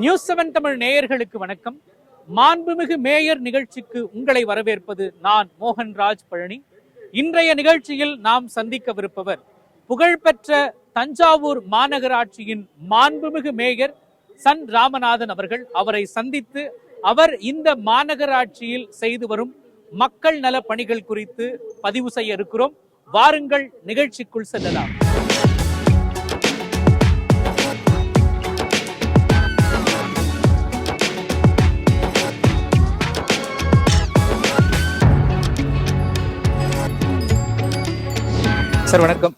நியூஸ்7 தமிழ் நேயர்களுக்கு வணக்கம். மாண்புமிகு மேயர் நிகழ்ச்சிக்கு உங்களை வரவேற்பது நான் மோகன்ராஜ் பழனி. இன்றைய நிகழ்ச்சியில் நாம் சந்திக்கவிருப்பவர் புகழ்பெற்ற தஞ்சாவூர் மாநகராட்சியின் மாண்புமிகு மேயர் சன் ராமநாதன் அவர்கள். அவரை சந்தித்து அவர் இந்த மாநகராட்சியில் செய்து வரும் மக்கள் நல பணிகள் குறித்து பதிவு செய்ய இருக்கிறோம். வாருங்கள், நிகழ்ச்சிக்குள் செல்லலாம். சார் வணக்கம்.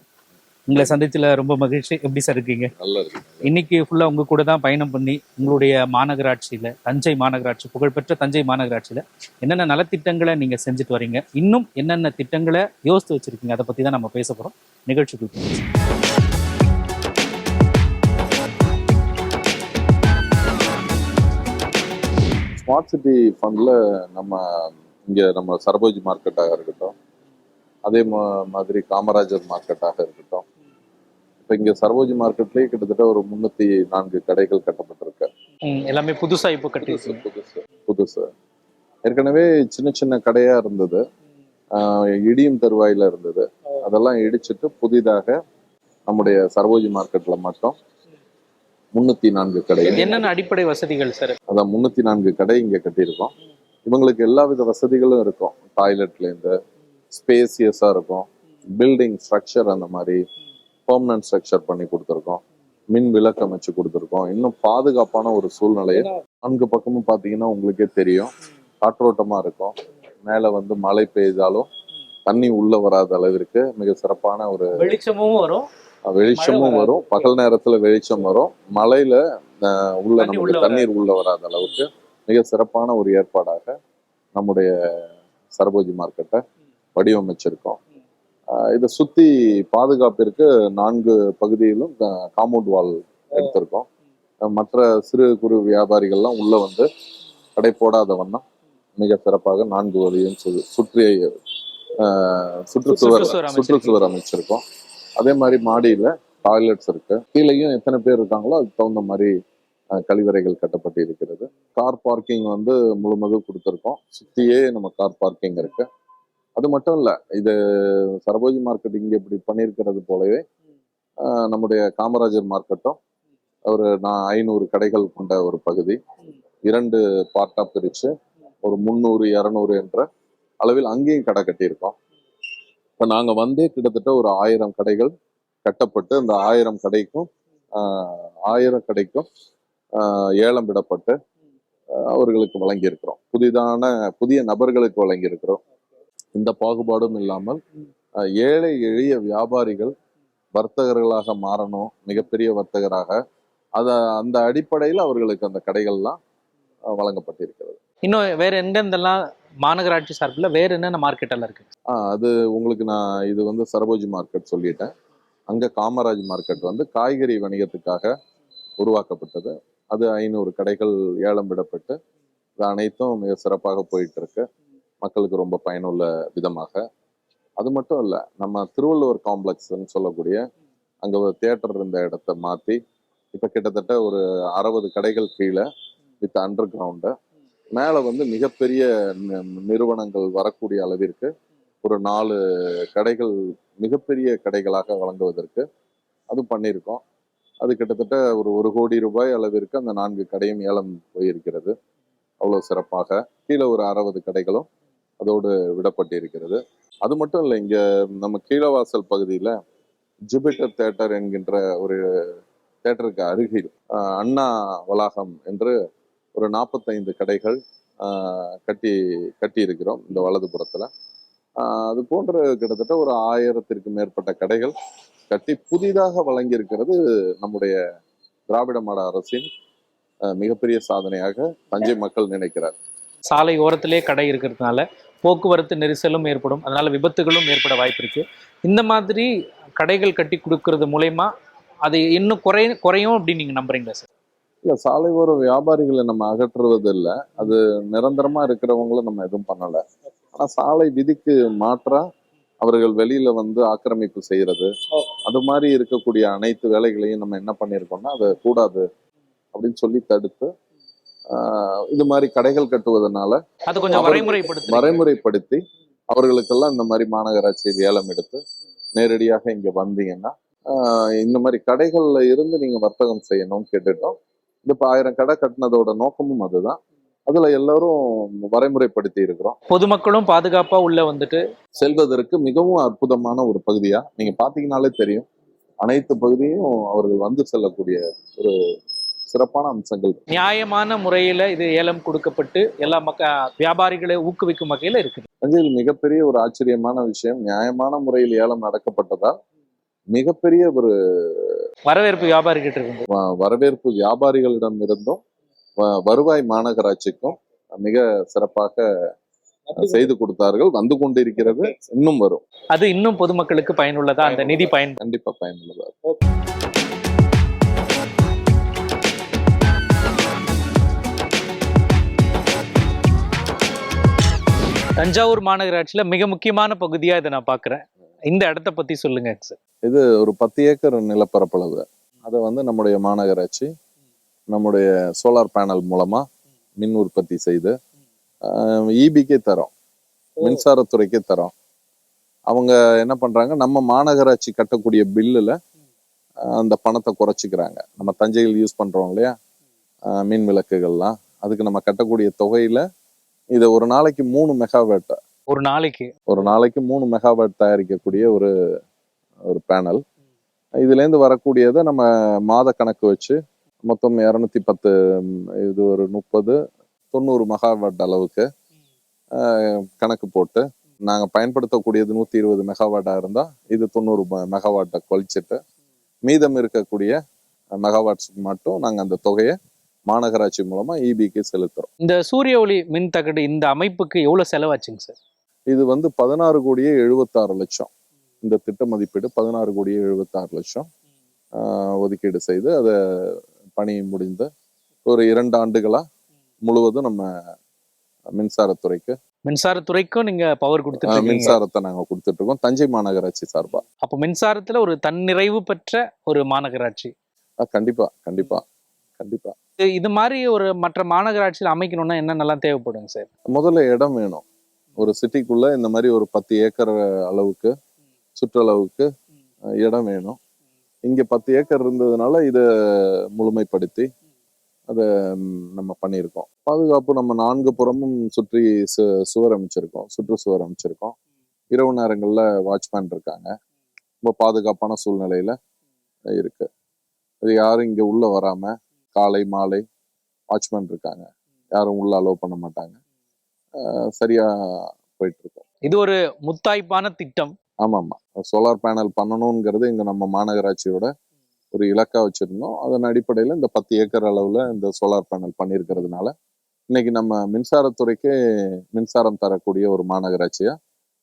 உங்களை சந்தித்துல ரொம்ப மகிழ்ச்சி. எப்படி சார் இருக்கீங்க? நல்லா இருக்கு. இன்னைக்கு ஃபுல்லா உங்க கூட தான் பயணம் பண்ணி உங்களுடைய மாநகராட்சியில, தஞ்சை மாநகராட்சி, புகழ்பெற்ற தஞ்சை மாநகராட்சியில என்னென்ன நலத்திட்டங்களை நீங்க செஞ்சுட்டு வரீங்க, இன்னும் என்னென்ன திட்டங்களை யோசித்து வச்சிருக்கீங்க, அதை பத்தி தான் நம்ம பேச போறோம். நிகழ்ச்சிக்கு ஸ்மார்ட் சிட்டி ஃபண்ட்ல நம்ம சரபோஜி மார்க்கெட்டாக இருக்கட்டும், அதே மாதிரி காமராஜர் மார்க்கெட்டாக இருக்கட்டும். இப்போ இங்கே சரபோஜி மார்க்கெட்லேயே கிட்டத்தட்ட ஒரு 304 கடைகள் கட்டப்பட்டிருக்கு. எல்லாமே புதுசா இப்போ கட்டி புதுசு. ஏற்கனவே சின்ன சின்ன கடையா இருந்தது, இடியும் தருவாயில இருந்தது. அதெல்லாம் இடிச்சிட்டு புதிதாக நம்முடைய சரபோஜி மார்க்கெட்ல மட்டும் 304 கடை. என்னென்ன அடிப்படை வசதிகள் சார்? அதான் 304 கடை இங்க கட்டியிருக்கோம். இவங்களுக்கு எல்லா வித வசதிகளும் இருக்கும். டாய்லெட்ல இருந்து ஸ்பேசியஸா இருக்கும். பில்டிங் ஸ்ட்ரக்சர் அந்த மாதிரி பெர்மனன்ட் ஸ்ட்ரக்சர் பண்ணி கொடுத்துருக்கோம். மின் விளக்கு அமைச்சு கொடுத்துருக்கோம். இன்னும் பாதுகாப்பான ஒரு சூழ்நிலையை 4 பக்கமும் பார்த்தீங்கன்னா உங்களுக்கே தெரியும், காற்றோட்டமா இருக்கும். மேல மழை பெய்தாலும் தண்ணி உள்ள வராத அளவிற்கு மிக சிறப்பான ஒரு வெளிச்சமும் வரும். பகல் நேரத்துல வெளிச்சம் வரும். மழையில உள்ள நமக்கு தண்ணீர் உள்ள வராத அளவுக்கு மிக சிறப்பான ஒரு ஏற்பாடாக நம்முடைய சரபோஜி மார்க்கெட்டை வடிவமைச்சிருக்கோம். இதை சுத்தி பாதுகாப்பிற்கு 4 பகுதியிலும் காம்பவுண்ட் வால் எடுத்திருக்கோம். மற்ற சிறு குறு வியாபாரிகள்லாம் உள்ள கடை போடாத வண்ணம் மிக சிறப்பாக 4 வழியும் சுற்றுச்சுவர் அமைச்சிருக்கோம். அதே மாதிரி மாடியில டாய்லெட்ஸ் இருக்கு. கீழேயும் எத்தனை பேர் இருக்காங்களோ அதுக்கு தகுந்த மாதிரி கழிவறைகள் கட்டப்பட்டு இருக்கிறது. கார் பார்க்கிங் முழுமதும் கொடுத்துருக்கோம். சுத்தியே நம்ம கார் பார்க்கிங் இருக்கு. அது மட்டும் இல்ல, இது சரபோஜி மார்க்கெட் இங்க இப்படி பண்ணியிருக்கிறது போலவே நம்முடைய காமராஜர் மார்க்கெட்டும் ஒரு 500 கடைகள் கொண்ட ஒரு பகுதி. 2 பார்ட்டா பிரிச்சு ஒரு 300, 200 என்ற அளவில் அங்கேயும் கடை கட்டியிருக்கோம். இப்போ நாங்க கிட்டத்தட்ட ஒரு 1000 கடைகள் கட்டப்பட்டு அந்த 1000 கடைக்கும் ஏலம் விடப்பட்டு அவர்களுக்கு வழங்கியிருக்கிறோம். புதிய நபர்களுக்கு வழங்கியிருக்கிறோம். இந்த பாகுபாடும் இல்லாமல் ஏழை எளிய வியாபாரிகள் வர்த்தகர்களாக மாறணும், மிகப்பெரிய வர்த்தகராக, அந்த அடிப்படையில் அவர்களுக்கு அந்த கடைகள்லாம் வழங்கப்பட்டிருக்கிறது. இன்னும் வேற எங்கெந்தெல்லாம் மாநகராட்சி சார்பில் வேற என்னென்ன மார்க்கெட் எல்லாம் இருக்கு? அது உங்களுக்கு நான் இது சரபோஜி மார்க்கெட் சொல்லிட்டேன். அங்க காமராஜ் மார்க்கெட் காய்கறி வணிகத்துக்காக உருவாக்கப்பட்டது. அது 500 கடைகள் ஏலம் விடப்பட்டு அது அனைத்தும் மிக சிறப்பாக போயிட்டு இருக்கு, மக்களுக்கு ரொம்ப பயனுள்ள விதமாக. அது மட்டும் இல்ல, நம்ம திருவள்ளுவர் காம்ப்ளெக்ஸ்ன்னு சொல்லக்கூடிய அங்க ஒரு தியேட்டர் இருந்த இடத்த மாத்தி இப்ப கிட்டத்தட்ட ஒரு 60 கடைகள் கீழே வித் அண்டர் கிரவுண்டு மேல மிகப்பெரிய நிறுவனங்கள் வரக்கூடிய அளவிற்கு ஒரு 4 கடைகள் மிகப்பெரிய கடைகளாக வழங்குவதற்கு அது பண்ணியிருக்கோம். அது கிட்டத்தட்ட ஒரு 1 கோடி ரூபாய் அளவிற்கு அந்த 4 கடையும் ஏலம் போயிருக்கிறது. அவ்வளவு சிறப்பாக கீழே ஒரு 60 கடைகளும் அதோடு விடப்பட்டு இருக்கிறது. அது மட்டும் இல்லை, இங்க நம்ம கீழவாசல் பகுதியில ஜூபிட்டர் தியேட்டர் என்கின்ற ஒரு தியேட்டருக்கு அருகில் அண்ணா வளாகம் என்று ஒரு 45 கடைகள் கட்டி இருக்கிறோம் இந்த வலதுபுறத்துல. அது போன்ற கிட்டத்தட்ட ஒரு 1000த்திற்கு மேற்பட்ட கடைகள் கட்டி புதிதாக வழங்கி இருக்கிறது நம்முடைய திராவிட மாடல் அரசின் மிகப்பெரிய சாதனையாக தஞ்சை மக்கள் நினைக்கிறார். சாலை ஓரத்திலே கடை இருக்கிறதுனால போக்குவரத்து நெரிசலும் ஏற்படும், அதனால விபத்துகளும் ஏற்பட வாய்ப்பு இருக்கு. இந்த மாதிரி கடைகள் கட்டி கொடுக்கறது மூலயமா அது இன்னும் குறையும் அப்படின்னு நீங்க நம்புறீங்களா சார்? இல்ல, சாலை ஓர வியாபாரிகளை நம்ம அகற்றுவது இல்லை, அது நிரந்தரமா இருக்கிறவங்களும் நம்ம எதுவும் பண்ணல. ஆனா சாலை விதிக்கு மாற்றா அவர்கள் வெளியில ஆக்கிரமிப்பு செய்யறது, அது மாதிரி இருக்கக்கூடிய அனைத்து வேலைகளையும் நம்ம என்ன பண்ணியிருக்கோம்னா அதை கூடாது அப்படின்னு சொல்லி தடுத்து இது மாதிரி கடைகள் கட்டுவதனால அது கொஞ்சம் வரைமுறைப்படுத்தி அவர்களுக்கெல்லாம் இந்த மாதிரி மாநகராட்சி ஏலம் எடுத்து நேரடியாக இங்க வந்தீங்கன்னா இந்த மாதிரி கடைகள்ல இருந்து நீங்க வர்த்தகம் செய்யணும்னு கேட்டுட்டோம். இப்ப 1000 கடை கட்டினதோட நோக்கமும் அதுதான். அதுல எல்லாரும் வரைமுறைப்படுத்தி இருக்கிறோம். பொதுமக்களும் பாதுகாப்பா உள்ள வந்துட்டு செல்வதற்கு மிகவும் அற்புதமான ஒரு பகுதியா நீங்க பாத்தீங்கன்னாலே தெரியும். அனைத்து பகுதியும் அவர்கள் வந்து செல்லக்கூடிய ஒரு சிறப்பான அம்சங்கள். நியாயமான முறையில இது ஏலம் கொடுக்கப்பட்டு எல்லா வியாபாரிகளை ஊக்குவிக்கும் வகையில இருக்குது. தஞ்சையில் மிகப்பெரிய ஒரு ஆச்சரியமான விஷயம், நியாயமான முறையில் ஏலம் நடக்கப்பட்டதால் மிகப்பெரிய ஒரு வரவேற்பு வியாபாரிகிட்ட இருந்து வரவேற்பு வியாபாரிகளிடம் இருந்தும் வருவாய் மாநகராட்சிக்கும் மிக சிறப்பாக செய்து கொடுத்தார்கள். வந்து கொண்டிருக்கிறது, இன்னும் வரும். அது இன்னும் பொதுமக்களுக்கு பயனுள்ளதா? அந்த நிதி கண்டிப்பா பயனுள்ளதா. தஞ்சாவூர் மாநகராட்சியில மிக முக்கியமான பகுதியா இதை நான் பாக்குறேன். இந்த இடத்த பத்தி சொல்லுங்க சார். இது ஒரு 10 ஏக்கர் நிலப்பரப்பளவு. அதை வந்து நம்முடைய மாநகராட்சி நம்முடைய சோலார் பேனல் மூலமா மின் உற்பத்தி செய்து இபிக்கே தரோம், மின்சாரத்துறைக்கே தரோம். அவங்க என்ன பண்றாங்க, நம்ம மாநகராட்சி கட்டக்கூடிய பில்லுல அந்த பணத்தை குறைச்சிக்கிறாங்க. நம்ம தஞ்சையில் யூஸ் பண்றோம் இல்லையா மின் விளக்குகள்லாம், அதுக்கு நம்ம கட்டக்கூடிய தொகையில இதை ஒரு நாளைக்கு 3 மெகாவாட், ஒரு நாளைக்கு 3 மெகாவாட் தயாரிக்கக்கூடிய ஒரு பேனல். இதுல இருந்து வரக்கூடியதை நம்ம மாத கணக்கு வச்சு மொத்தம் 210, இது ஒரு 30-90 மெகாவாட் அளவுக்கு கணக்கு போட்டு நாங்க பயன்படுத்தக்கூடியது 120 மெகாவாட்டா இருந்தா இது 90 மெகாவாட்டை குறைச்சிட்டு மீதம் இருக்கக்கூடிய மெகாவாட்ஸ் மட்டும் நாங்க அந்த தொகையை மாநகராட்சி மூலமா இபிக்கு செலுத்துறோம். இந்த சூரிய ஒளி மின் தகடு இந்த அமைப்புக்கு எவ்வளவு செலவாச்சுங்க சார்? இது வந்து 16,76,00,000. இந்த திட்ட மதிப்பீடு 16,76,00,000 ஒதுக்கீடு செய்து அதை பணி முடிந்து ஒரு 2 ஆண்டுகளா முழுவதும் நம்ம மின்சாரத்துறைக்கும் நீங்க பவர் கொடுத்து மின்சாரத்தை நாங்க கொடுத்துட்டு இருக்கோம் தஞ்சை மாநகராட்சி சார்பா. அப்ப மின்சாரத்துல ஒரு தன்னிறைவு பெற்ற ஒரு மாநகராட்சி. கண்டிப்பா கண்டிப்பா கண்டிப்பா. இது மாதிரி ஒரு மற்ற மாநகராட்சியில் அமைக்கணும்னா என்னென்னலாம் தேவைப்படுங்க சார்? முதல்ல இடம் வேணும். ஒரு சிட்டிக்குள்ள இந்த மாதிரி ஒரு 10 ஏக்கர் அளவுக்கு சுற்றளவுக்கு இடம் வேணும். இங்க 10 ஏக்கர் இருந்ததுனால இதை முழுமைப்படுத்தி அதை நம்ம பண்ணியிருக்கோம். பாதுகாப்பு நம்ம 4 புறமும் சுற்றி சுவர் அமைச்சிருக்கோம், சுற்றுச்சுவர் அமைச்சிருக்கோம். இரவு நேரங்கள்ல வாட்ச்மேன் இருக்காங்க. ரொம்ப பாதுகாப்பான சூழ்நிலையில இருக்கு. இது யாரும் இங்க உள்ள வராம காலை மாலை வாட்ச்மேன் இருக்காங்க, யாரும் உள்ள அலோவ் பண்ண மாட்டாங்க. சரியா போயிட்டு இருக்கோம். இது ஒரு முத்தாய்ப்பான திட்டம். ஆமாமா, சோலார் பேனல் பண்ணணுங்கிறது இங்க நம்ம மாநகராட்சியோட ஒரு இலக்கா வச்சிருந்தோம். அதன் அடிப்படையில இந்த 10 ஏக்கர் அளவுல இந்த சோலார் பேனல் பண்ணியிருக்கிறதுனால இன்னைக்கு நம்ம மின்சாரத்துறைக்கே மின்சாரம் தரக்கூடிய ஒரு மாநகராட்சியா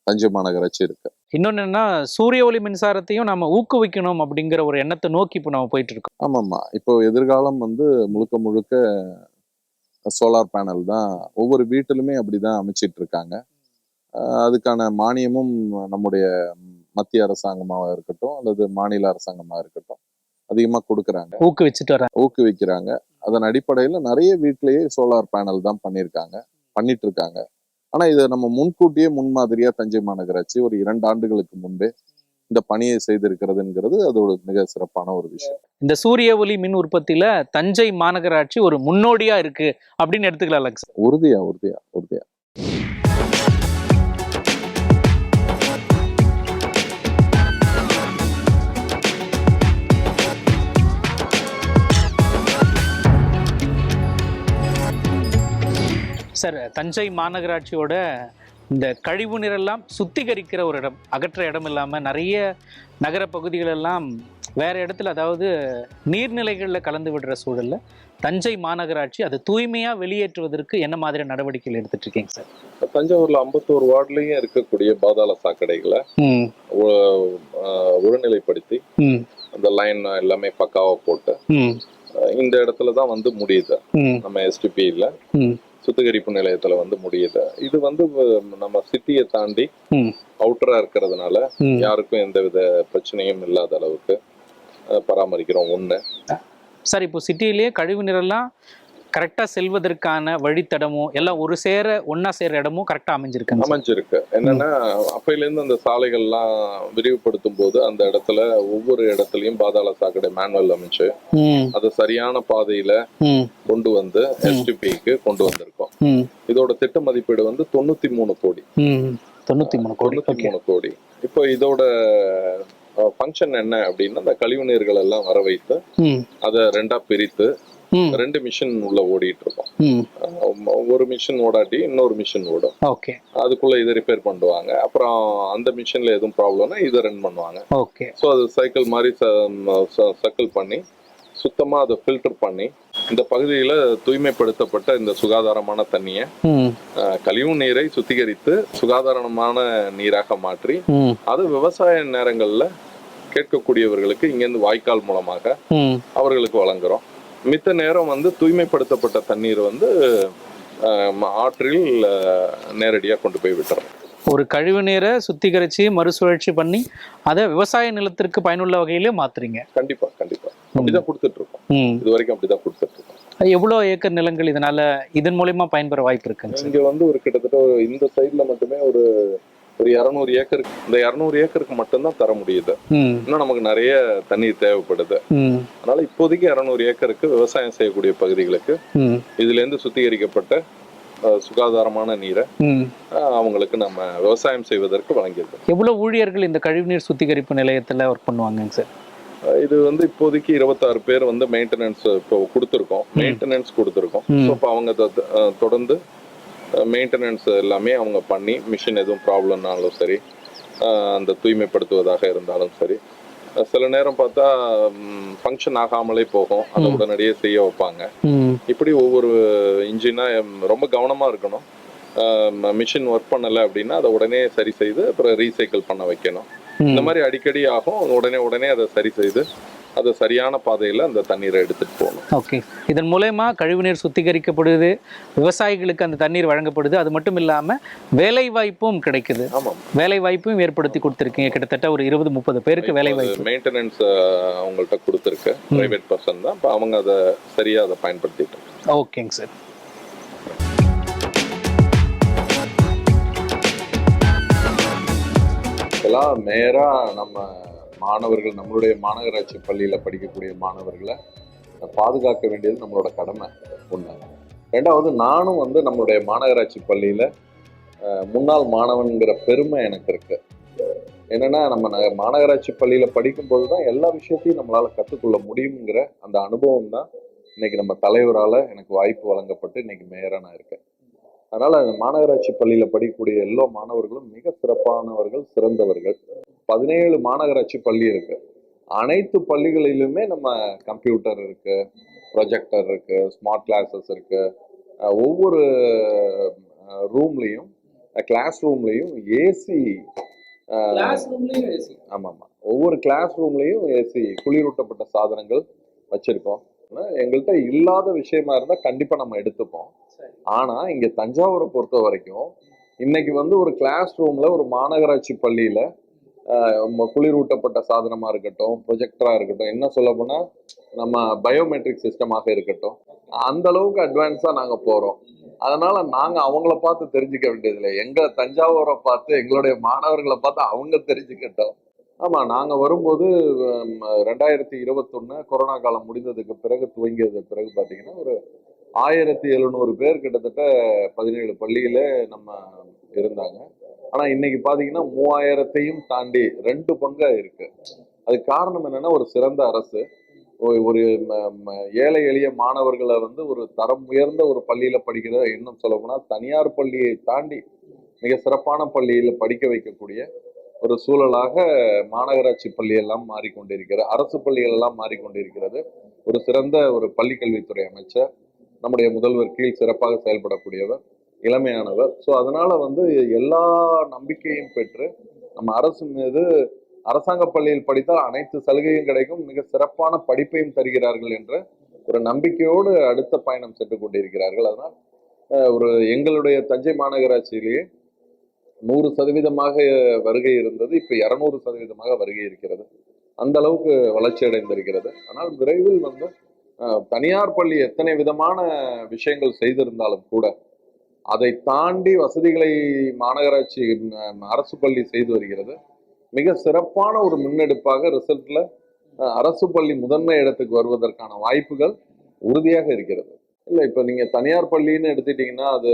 தஞ்சை மாநகராட்சி இருக்கு. இன்னொன்னு என்னன்னா, சூரிய ஒளி மின்சாரத்தையும் நம்ம ஊக்குவிக்கணும் அப்படிங்கிற ஒரு எண்ணத்தை நோக்கி இப்போ நம்ம போயிட்டு இருக்கோம். ஆமாம்மா, இப்போ எதிர்காலம் வந்து முழுக்க சோலார் பேனல் தான். ஒவ்வொரு வீட்டிலுமே அப்படிதான் அமைச்சிட்டு இருக்காங்க. அதுக்கான மானியமும் நம்முடைய மத்திய அரசாங்கமாக இருக்கட்டும் அல்லது மாநில அரசாங்கமாக இருக்கட்டும் அதிகமா கொடுக்குறாங்க, ஊக்குவிக்கிறாங்க. அதன் அடிப்படையில நிறைய வீட்டிலேயே சோலார் பேனல் தான் பண்ணிட்டு இருக்காங்க. ஆனா இதை நம்ம முன்கூட்டியே முன்மாதிரியா தஞ்சை மாநகராட்சி ஒரு 2 ஆண்டுகளுக்கு முன்பே இந்த பணியை செய்திருக்கிறதுங்கிறது அதோட மிக சிறப்பான ஒரு விஷயம். இந்த சூரிய ஒளி மின் உற்பத்தியில தஞ்சை மாநகராட்சி ஒரு முன்னோடியா இருக்கு அப்படின்னு எடுத்துக்கலாம். உறுதியா. சார், தஞ்சை மாநகராட்சியோட இந்த கழிவு நீரெல்லாம் சுத்திகரிக்கிற ஒரு இடம், அகற்ற இடம் இல்லாமல் நிறைய நகர பகுதிகளெல்லாம் வேற இடத்துல, அதாவது நீர்நிலைகளில் கலந்து விடுற சூழல்ல தஞ்சை மாநகராட்சி அதை தூய்மையா வெளியேற்றுவதற்கு என்ன மாதிரி நடவடிக்கைகள் எடுத்துட்டு இருக்கீங்க சார்? தஞ்சாவூர்ல 51 வார்டுலயும் இருக்கக்கூடிய பாதாள சாக்கடைகளை ஒருநிலைப்படுத்தி அந்த லைன் எல்லாமே பக்காவா போட்டு இந்த இடத்துலதான் வந்து முடியுது. நம்ம எஸ்டிபியில சுத்திகரிப்பு நிலையத்துல வந்து முடியுது. இது வந்து நம்ம சிட்டியை தாண்டி அவுட்டரா இருக்கிறதுனால யாருக்கும் எந்தவித பிரச்சனையும் இல்லாத அளவுக்கு பராமரிக்கிறோம். ஒண்ணு. சார் இப்போ சிட்டிலேயே கழிவு நீரெல்லாம் கரெக்டாக செல்வதற்கான வழித்தடமும் எல்லாம் ஒரு சேர ஒன்னா சேர இடமும் கரெக்டாக அமைஞ்சிருக்கு. என்னன்னா அப்பையிலேருந்து அந்த சாலைகள்லாம் விரிவுபடுத்தும் போது அந்த இடத்துல ஒவ்வொரு இடத்துலயும் பாதாள சாக்கடை மேனுவல் அமைச்சு அதை சரியான பாதையில கொண்டு வந்து எஸ்டிபிக்கு கொண்டு வந்திருக்கோம். இதோட திட்ட மதிப்பீடு வந்து 93 கோடி. 93 கோடி. இப்போ இதோட ஃபங்க்ஷன் என்ன அப்படின்னா, அந்த கழிவு நீர்கள் எல்லாம் வர வைத்து அதை 2ஆ பிரித்து 2 மிஷின் உள்ள ஓடிட்டு இருக்கோம். ஒரு மிஷின் ஓடாட்டி இன்னொரு மிஷின் ஓடும். அதுக்குள்ள இதை ரிப்பேர் பண்ணுவாங்க. அப்புறம் அந்த மிஷின்ல எதுவும் ப்ராப்ளம்னா இதை ரன் பண்ணுவாங்க. ஸோ அது சைக்கிள் மாதிரி சர்க்கிள் பண்ணி சுத்தமா அதை ஃபில்டர் பண்ணி இந்த பகுதியில தூய்மைப்படுத்தப்பட்ட இந்த சுகாதாரமான தண்ணியை, கழிவு நீரை சுத்திகரித்து சுகாதாரமான நீராக மாற்றி அது விவசாய நேரங்கள்ல கேட்கக்கூடியவர்களுக்கு இங்கிருந்து வாய்க்கால் மூலமாக அவர்களுக்கு வழங்குறோம். மித்த நேரம் வந்து தூய்மைப்படுத்தப்பட்ட தண்ணீர் வந்து ஆற்றில் நேரடியா கொண்டு போய் விட்டுறோம். ஒரு கழிவு நீரை சுத்திகரிச்சு மறுசுழற்சி பண்ணி அதை விவசாய நிலத்திற்கு பயனுள்ள வகையிலே மாத்துறீங்க. கண்டிப்பா அப்படிதான் கொடுத்துட்டு இருக்கோம். இது வரைக்கும் அப்படிதான் கொடுத்துட்டு இருக்கோம். எவ்வளவு ஏக்கர் நிலங்கள் இதன் மூலமா பயன்பெற வாய்ப்பு இருக்கு? இங்க வந்து ஒரு கிட்டத்தட்ட இந்த சைட்ல மட்டுமே ஒரு 200 ஏக்கருக்கு, இந்த 200 ஏக்கருக்கு மட்டும்தான் தர முடியுது. இன்னும் நமக்கு நிறைய தண்ணீர் தேவைப்படுது. அதனால இப்போதைக்கு 200 ஏக்கருக்கு விவசாயம் செய்யக்கூடிய பகுதிகளுக்கு இதுல இருந்து சுத்திகரிக்கப்பட்ட சுகாதாரமான நீரை அவங்களுக்கு நம்ம விவசாயம் செய்வதற்கு வழங்கியிருக்கோம். எவ்வளவு ஊழியர்கள் இந்த கழிவுநீர் சுத்திகரிப்பு நிலையத்துல ஒர்க் பண்ணுவாங்க சார்? இது வந்து இப்போதைக்கு 26 பேர் வந்து மெயின்டெனன்ஸ் இப்போ கொடுத்துருக்கோம். ஸோ இப்போ அவங்க தொடர்ந்து மெயின்டெனன்ஸ் எல்லாமே அவங்க பண்ணி மிஷின் எதுவும் ப்ராப்ளம்னாலும் சரி, அந்த தூய்மைப்படுத்துவதாக இருந்தாலும் சரி, சில நேரம் பார்த்தா ஃபங்க்ஷன் ஆகாமலே போகும், அதை உடனடியே செய்ய வைப்பாங்க. இப்படி ஒவ்வொரு இன்ஜினா ரொம்ப கவனமா இருக்கணும். மிஷின் ஒர்க் பண்ணலை அப்படின்னா அதை உடனே சரி செய்து அப்புறம் ரீசைக்கிள் பண்ண வைக்கணும். இந்த மாதிரி அடிக்கடி ஆகும். உடனே அதை சரி செய்து அதை சரியான பாதையில் அந்த தண்ணீரை எடுத்துட்டு போகணும். ஓகே, இதன் மூலமா கழிவுநீர் சுத்திகரிக்கப்படுது, விவசாயிகளுக்கு அந்த தண்ணீர் வழங்கப்படுது. அது மட்டும் இல்லாம வேலை வாய்ப்பும் கிடைக்குது. வேலை வாய்ப்பும் ஏற்படுத்தி கொடுத்துருக்கீங்க. கிட்டத்தட்ட ஒரு 20-30 பேருக்கு வேலை வாய்ப்பு. மெயின்டெனன்ஸ் அவங்கள்ட்ட கொடுத்துருக்கு, பிரைவேட் பர்சன் தான். இப்போ அவங்க அதை சரியா அதை பயன்படுத்திட்டு இருக்காங்க. ஓகேங்க சார். எல்லாம் நேரா நம்ம மாணவர்கள், நம்மளுடைய மாநகராட்சி பள்ளியில படிக்கக்கூடிய மாணவர்களை பாதுகாக்க வேண்டியது நம்மளோட கடமை ஒண்ணு. ரெண்டாவது, நானும் வந்து நம்மளுடைய மாநகராட்சி பள்ளியில முன்னாள் மாணவன்கிற பெருமை எனக்கு இருக்கு. என்னன்னா, நம்ம மாநகராட்சி பள்ளியில படிக்கும் போதுதான் எல்லா விஷயத்தையும் நம்மளால கற்றுக்கொள்ள முடியுங்கிற அந்த அனுபவம் தான் இன்னைக்கு நம்ம தலைவரால எனக்கு வாய்ப்பு வழங்கப்பட்டு இன்னைக்கு மேயரா நான் இருக்கேன். அதனால அந்த மாநகராட்சி பள்ளியில படிக்கக்கூடிய எல்லா மாணவர்களும் மிக சிறப்பானவர்கள், சிறந்தவர்கள். 17 மாநகராட்சி பள்ளி இருக்கு. அனைத்து பள்ளிகளிலுமே நம்ம கம்ப்யூட்டர் இருக்கு, ப்ரொஜெக்டர் இருக்கு, ஸ்மார்ட் கிளாஸஸ் இருக்கு. ஒவ்வொரு ரூம்லையும், கிளாஸ் ரூம்லையும் ஏசி. ஆமாம், ஒவ்வொரு கிளாஸ் ரூம்லையும் ஏசி, குளிரூட்டப்பட்ட சாதனங்கள் வச்சிருக்கோம். எங்கள்கிட்ட இல்லாத விஷயமா இருந்தா கண்டிப்பா நம்ம எடுத்துப்போம். ஆனா இங்க தஞ்சாவூரை பொறுத்த வரைக்கும் இன்னைக்கு வந்து ஒரு கிளாஸ் ரூம்ல ஒரு மாநகராட்சி பள்ளியில குளிரூட்டப்பட்ட சாதனமா இருக்கட்டும், ப்ரொஜெக்டரா இருக்கட்டும், என்ன சொல்ல போனா நம்ம பயோமெட்ரிக் சிஸ்டமாக இருக்கட்டும், அந்த அளவுக்கு அட்வான்ஸா நாங்க போறோம். அதனால நாங்க அவங்கள பார்த்து தெரிஞ்சுக்க வேண்டியதில்லை, எங்க தஞ்சாவூரை பார்த்து எங்களுடைய மாணவர்களை பார்த்து அவங்க தெரிஞ்சுக்கிட்டோம். ஆமா, நாங்க வரும்போது 2021 கொரோனா காலம் முடிந்ததுக்கு பிறகு, துவங்கியது பிறகு பாத்தீங்கன்னா ஒரு 1700 பேர் கிட்டத்தட்ட 17 பள்ளியில நம்ம இருந்தாங்க. ஆனா இன்னைக்கு பாத்தீங்கன்னா 3000-ஐயும் தாண்டி 2 பங்கா இருக்கு. அதுக்கு காரணம் என்னன்னா, ஒரு சிறந்த அரசு, ஒரு ஏழை எளிய மாணவர்களை வந்து ஒரு தரம் உயர்ந்த ஒரு பள்ளியில படிக்கிறத, இன்னும் சொல்ல போனா தனியார் பள்ளியை தாண்டி மிக சிறப்பான பள்ளியில படிக்க வைக்கக்கூடிய ஒரு சூழலாக மாநகராட்சி பள்ளி எல்லாம் மாறிக்கொண்டிருக்கிறது, அரசு பள்ளிகள் எல்லாம் மாறிக்கொண்டிருக்கிறது. ஒரு சிறந்த ஒரு பள்ளி கல்வித்துறை அமைச்சர், நம்முடைய முதல்வர் கீழ் சிறப்பாக செயல்படக்கூடியவர், இளமையானவர். ஸோ அதனால வந்து எல்லா நம்பிக்கையும் பெற்று நம்ம அரசு மீது, அரசாங்க பள்ளியில் படித்தால் அனைத்து சலுகையும் கிடைக்கும், மிக சிறப்பான படிப்பையும் தருகிறார்கள் என்ற ஒரு நம்பிக்கையோடு அடுத்த பயணம் சென்று கொண்டிருக்கிறார்கள். அதனால் ஒரு எங்களுடைய தஞ்சை மாநகராட்சியிலேயே 100% வருகை இருந்தது, இப்ப 200% வருகை இருக்கிறது. அந்த அளவுக்கு வளர்ச்சி அடைந்திருக்கிறது. ஆனால் விரைவில் வந்து தனியார் பள்ளி எத்தனை விதமான விஷயங்கள் செய்திருந்தாலும் கூட அதை தாண்டி வசதிகளை மாநகராட்சி அரசு பள்ளி செய்து வருகிறது. மிக சிறப்பான ஒரு முன்னெடுப்பாக ரிசல்ட்ல அரசு பள்ளி முதன்மை இடத்துக்கு வருவதற்கான வாய்ப்புகள் உறுதியாக இருக்கிறது. இல்லை, இப்போ நீங்க தனியார் பள்ளின்னு எடுத்துட்டீங்கன்னா அது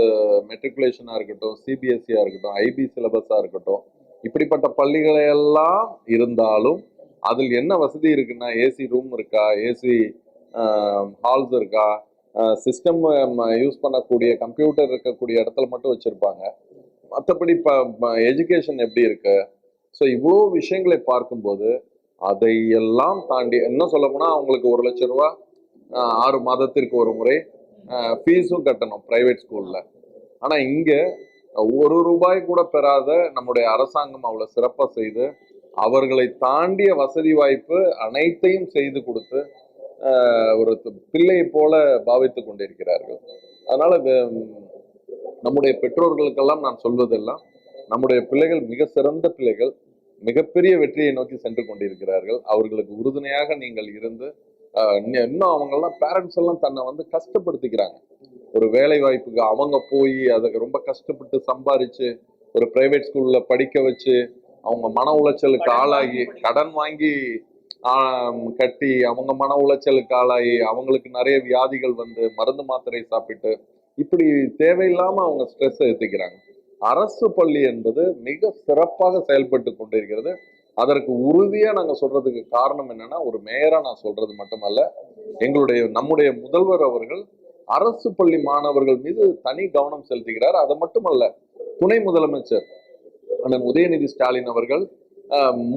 மெட்ரிகுலேஷனா இருக்கட்டும், சிபிஎஸ்சியா இருக்கட்டும், ஐபி சிலபஸா இருக்கட்டும், இப்படிப்பட்ட பள்ளிகளை எல்லாம் இருந்தாலும் அதில் என்ன வசதி இருக்குன்னா, ஏசி ரூம் இருக்கா, ஏசி ஹால்ஸ் இருக்கா, சிஸ்டம் யூஸ் பண்ணக்கூடிய கம்ப்யூட்டர் இருக்கக்கூடிய இடத்துல மட்டும் வச்சிருப்பாங்க. மற்றபடி எஜுகேஷன் எப்படி இருக்கு? ஸோ இவ்வளோ விஷயங்களை பார்க்கும்போது அதையெல்லாம் தாண்டி என்ன சொல்ல போனா அவங்களுக்கு 1 லட்சம் ரூபா 6 மாதத்திற்கு ஒரு முறை ஃபீஸும் கட்டணும் பிரைவேட் ஸ்கூல்ல. ஆனா இங்க 1 ரூபாய் கூட பெறாத நம்முடைய அரசாங்கம் அவ்வளவு சிறப்பா செய்து அவர்களை தாண்டிய வசதி வாய்ப்பு அனைத்தையும் செய்து கொடுத்து ஒரு பிள்ளையை போல பாவித்துக் கொண்டிருக்கிறார்கள். அதனால நம்முடைய பெற்றோர்களுக்கெல்லாம் நான் சொல்வதெல்லாம், நம்முடைய பிள்ளைகள் மிக சிறந்த பிள்ளைகள், மிகப்பெரிய வெற்றியை நோக்கி சென்று கொண்டிருக்கிறார்கள். அவர்களுக்கு உறுதுணையாக நீங்கள் இருந்து இன்னும் அவங்கெல்லாம் பேரண்ட்ஸ் எல்லாம் தன்னை வந்து கஷ்டப்படுத்திக்கிறாங்க. ஒரு வேலை வாய்ப்புக்கு அவங்க போய் அதுக்கு ரொம்ப கஷ்டப்பட்டு சம்பாரிச்சு ஒரு பிரைவேட் ஸ்கூல்ல படிக்க வச்சு அவங்க மன உளைச்சலுக்கு ஆளாகி கடன் வாங்கி கட்டி அவங்க மன உளைச்சலுக்கு ஆளாகி அவங்களுக்கு நிறைய வியாதிகள் வந்து மருந்து மாத்திரை சாப்பிட்டு இப்படி தேவையில்லாம அவங்க ஸ்ட்ரெஸ் ஏத்துக்கிறாங்க. அரசு பள்ளி என்பது மிக சிறப்பாக செயல்பட்டு கொண்டிருக்கிறது. அதற்கு உறுதியா நாங்க சொல்றதுக்கு காரணம் என்னன்னா, ஒரு மேயரா நான் சொல்றது மட்டுமல்ல, நம்முடைய முதல்வர் அவர்கள் அரசு பள்ளி மாணவர்கள் மீது தனி கவனம் செலுத்துகிறார். அது மட்டுமல்ல, துணை முதலமைச்சர் அண்ணன் உதயநிதி ஸ்டாலின் அவர்கள்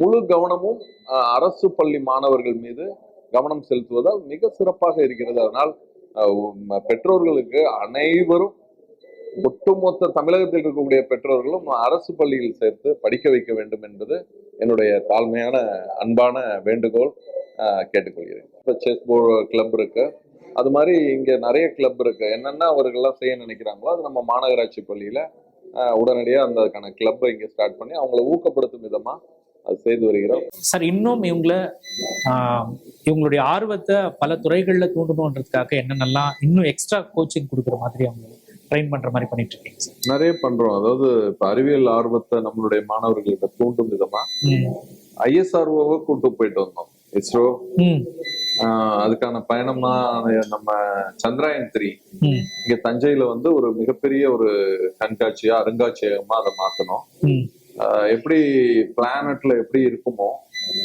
முழு கவனமும் அரசு பள்ளி மாணவர்கள் மீது கவனம் செலுத்துவதால் மிக சிறப்பாக இருக்கிறது. அதனால் பெற்றோர்களுக்கு அனைவரும், ஒட்டுமொத்த தமிழகத்தில் இருக்கக்கூடிய பெற்றோர்களும் அரசு பள்ளியில் சேர்த்து படிக்க வைக்க வேண்டும் என்பது என்னுடைய தாழ்மையான அன்பான வேண்டுகோள். கேட்டுக்கொள்கிறேன். இப்போ செஸ் கிளப் இருக்கு, அது மாதிரி இங்க நிறைய கிளப் இருக்கு. என்னென்ன அவர்கள்லாம் செய்ய நினைக்கிறாங்களோ அது நம்ம மாநகராட்சி பள்ளியில உடனடியாக அதுக்கான கிளப்பை இங்கே ஸ்டார்ட் பண்ணி அவங்களை ஊக்கப்படுத்தும் விதமா அது செய்து வருகிறோம். சார், இன்னும் இவங்களுடைய ஆர்வத்தை பல துறைகள்ல தூண்டணுன்றதுக்காக என்னென்னலாம் இன்னும் எக்ஸ்ட்ரா கோச்சிங் கொடுக்குற மாதிரி அவங்க ட்ரெயின் பண்ற மாதிரி பண்ணிட்டு இருக்கீங்க சார்? நிறைய பண்றோம். அதாவது இப்ப அறிவியல் ஆர்வத்தை நம்மளுடைய மாணவர்கள்ட்ட தூண்டும் விதமா ISRO கூட்டு போயிட்டு வந்தோம். இஸ்ரோ அதுக்கான பயணமா நம்ம சந்திராயன் 3 இங்க தஞ்சையில வந்து ஒரு மிகப்பெரிய ஒரு கண்காட்சியா அருங்காட்சியகமா அதை மாத்தணும். எப்படி பிளானட்ல எப்படி இருக்குமோ,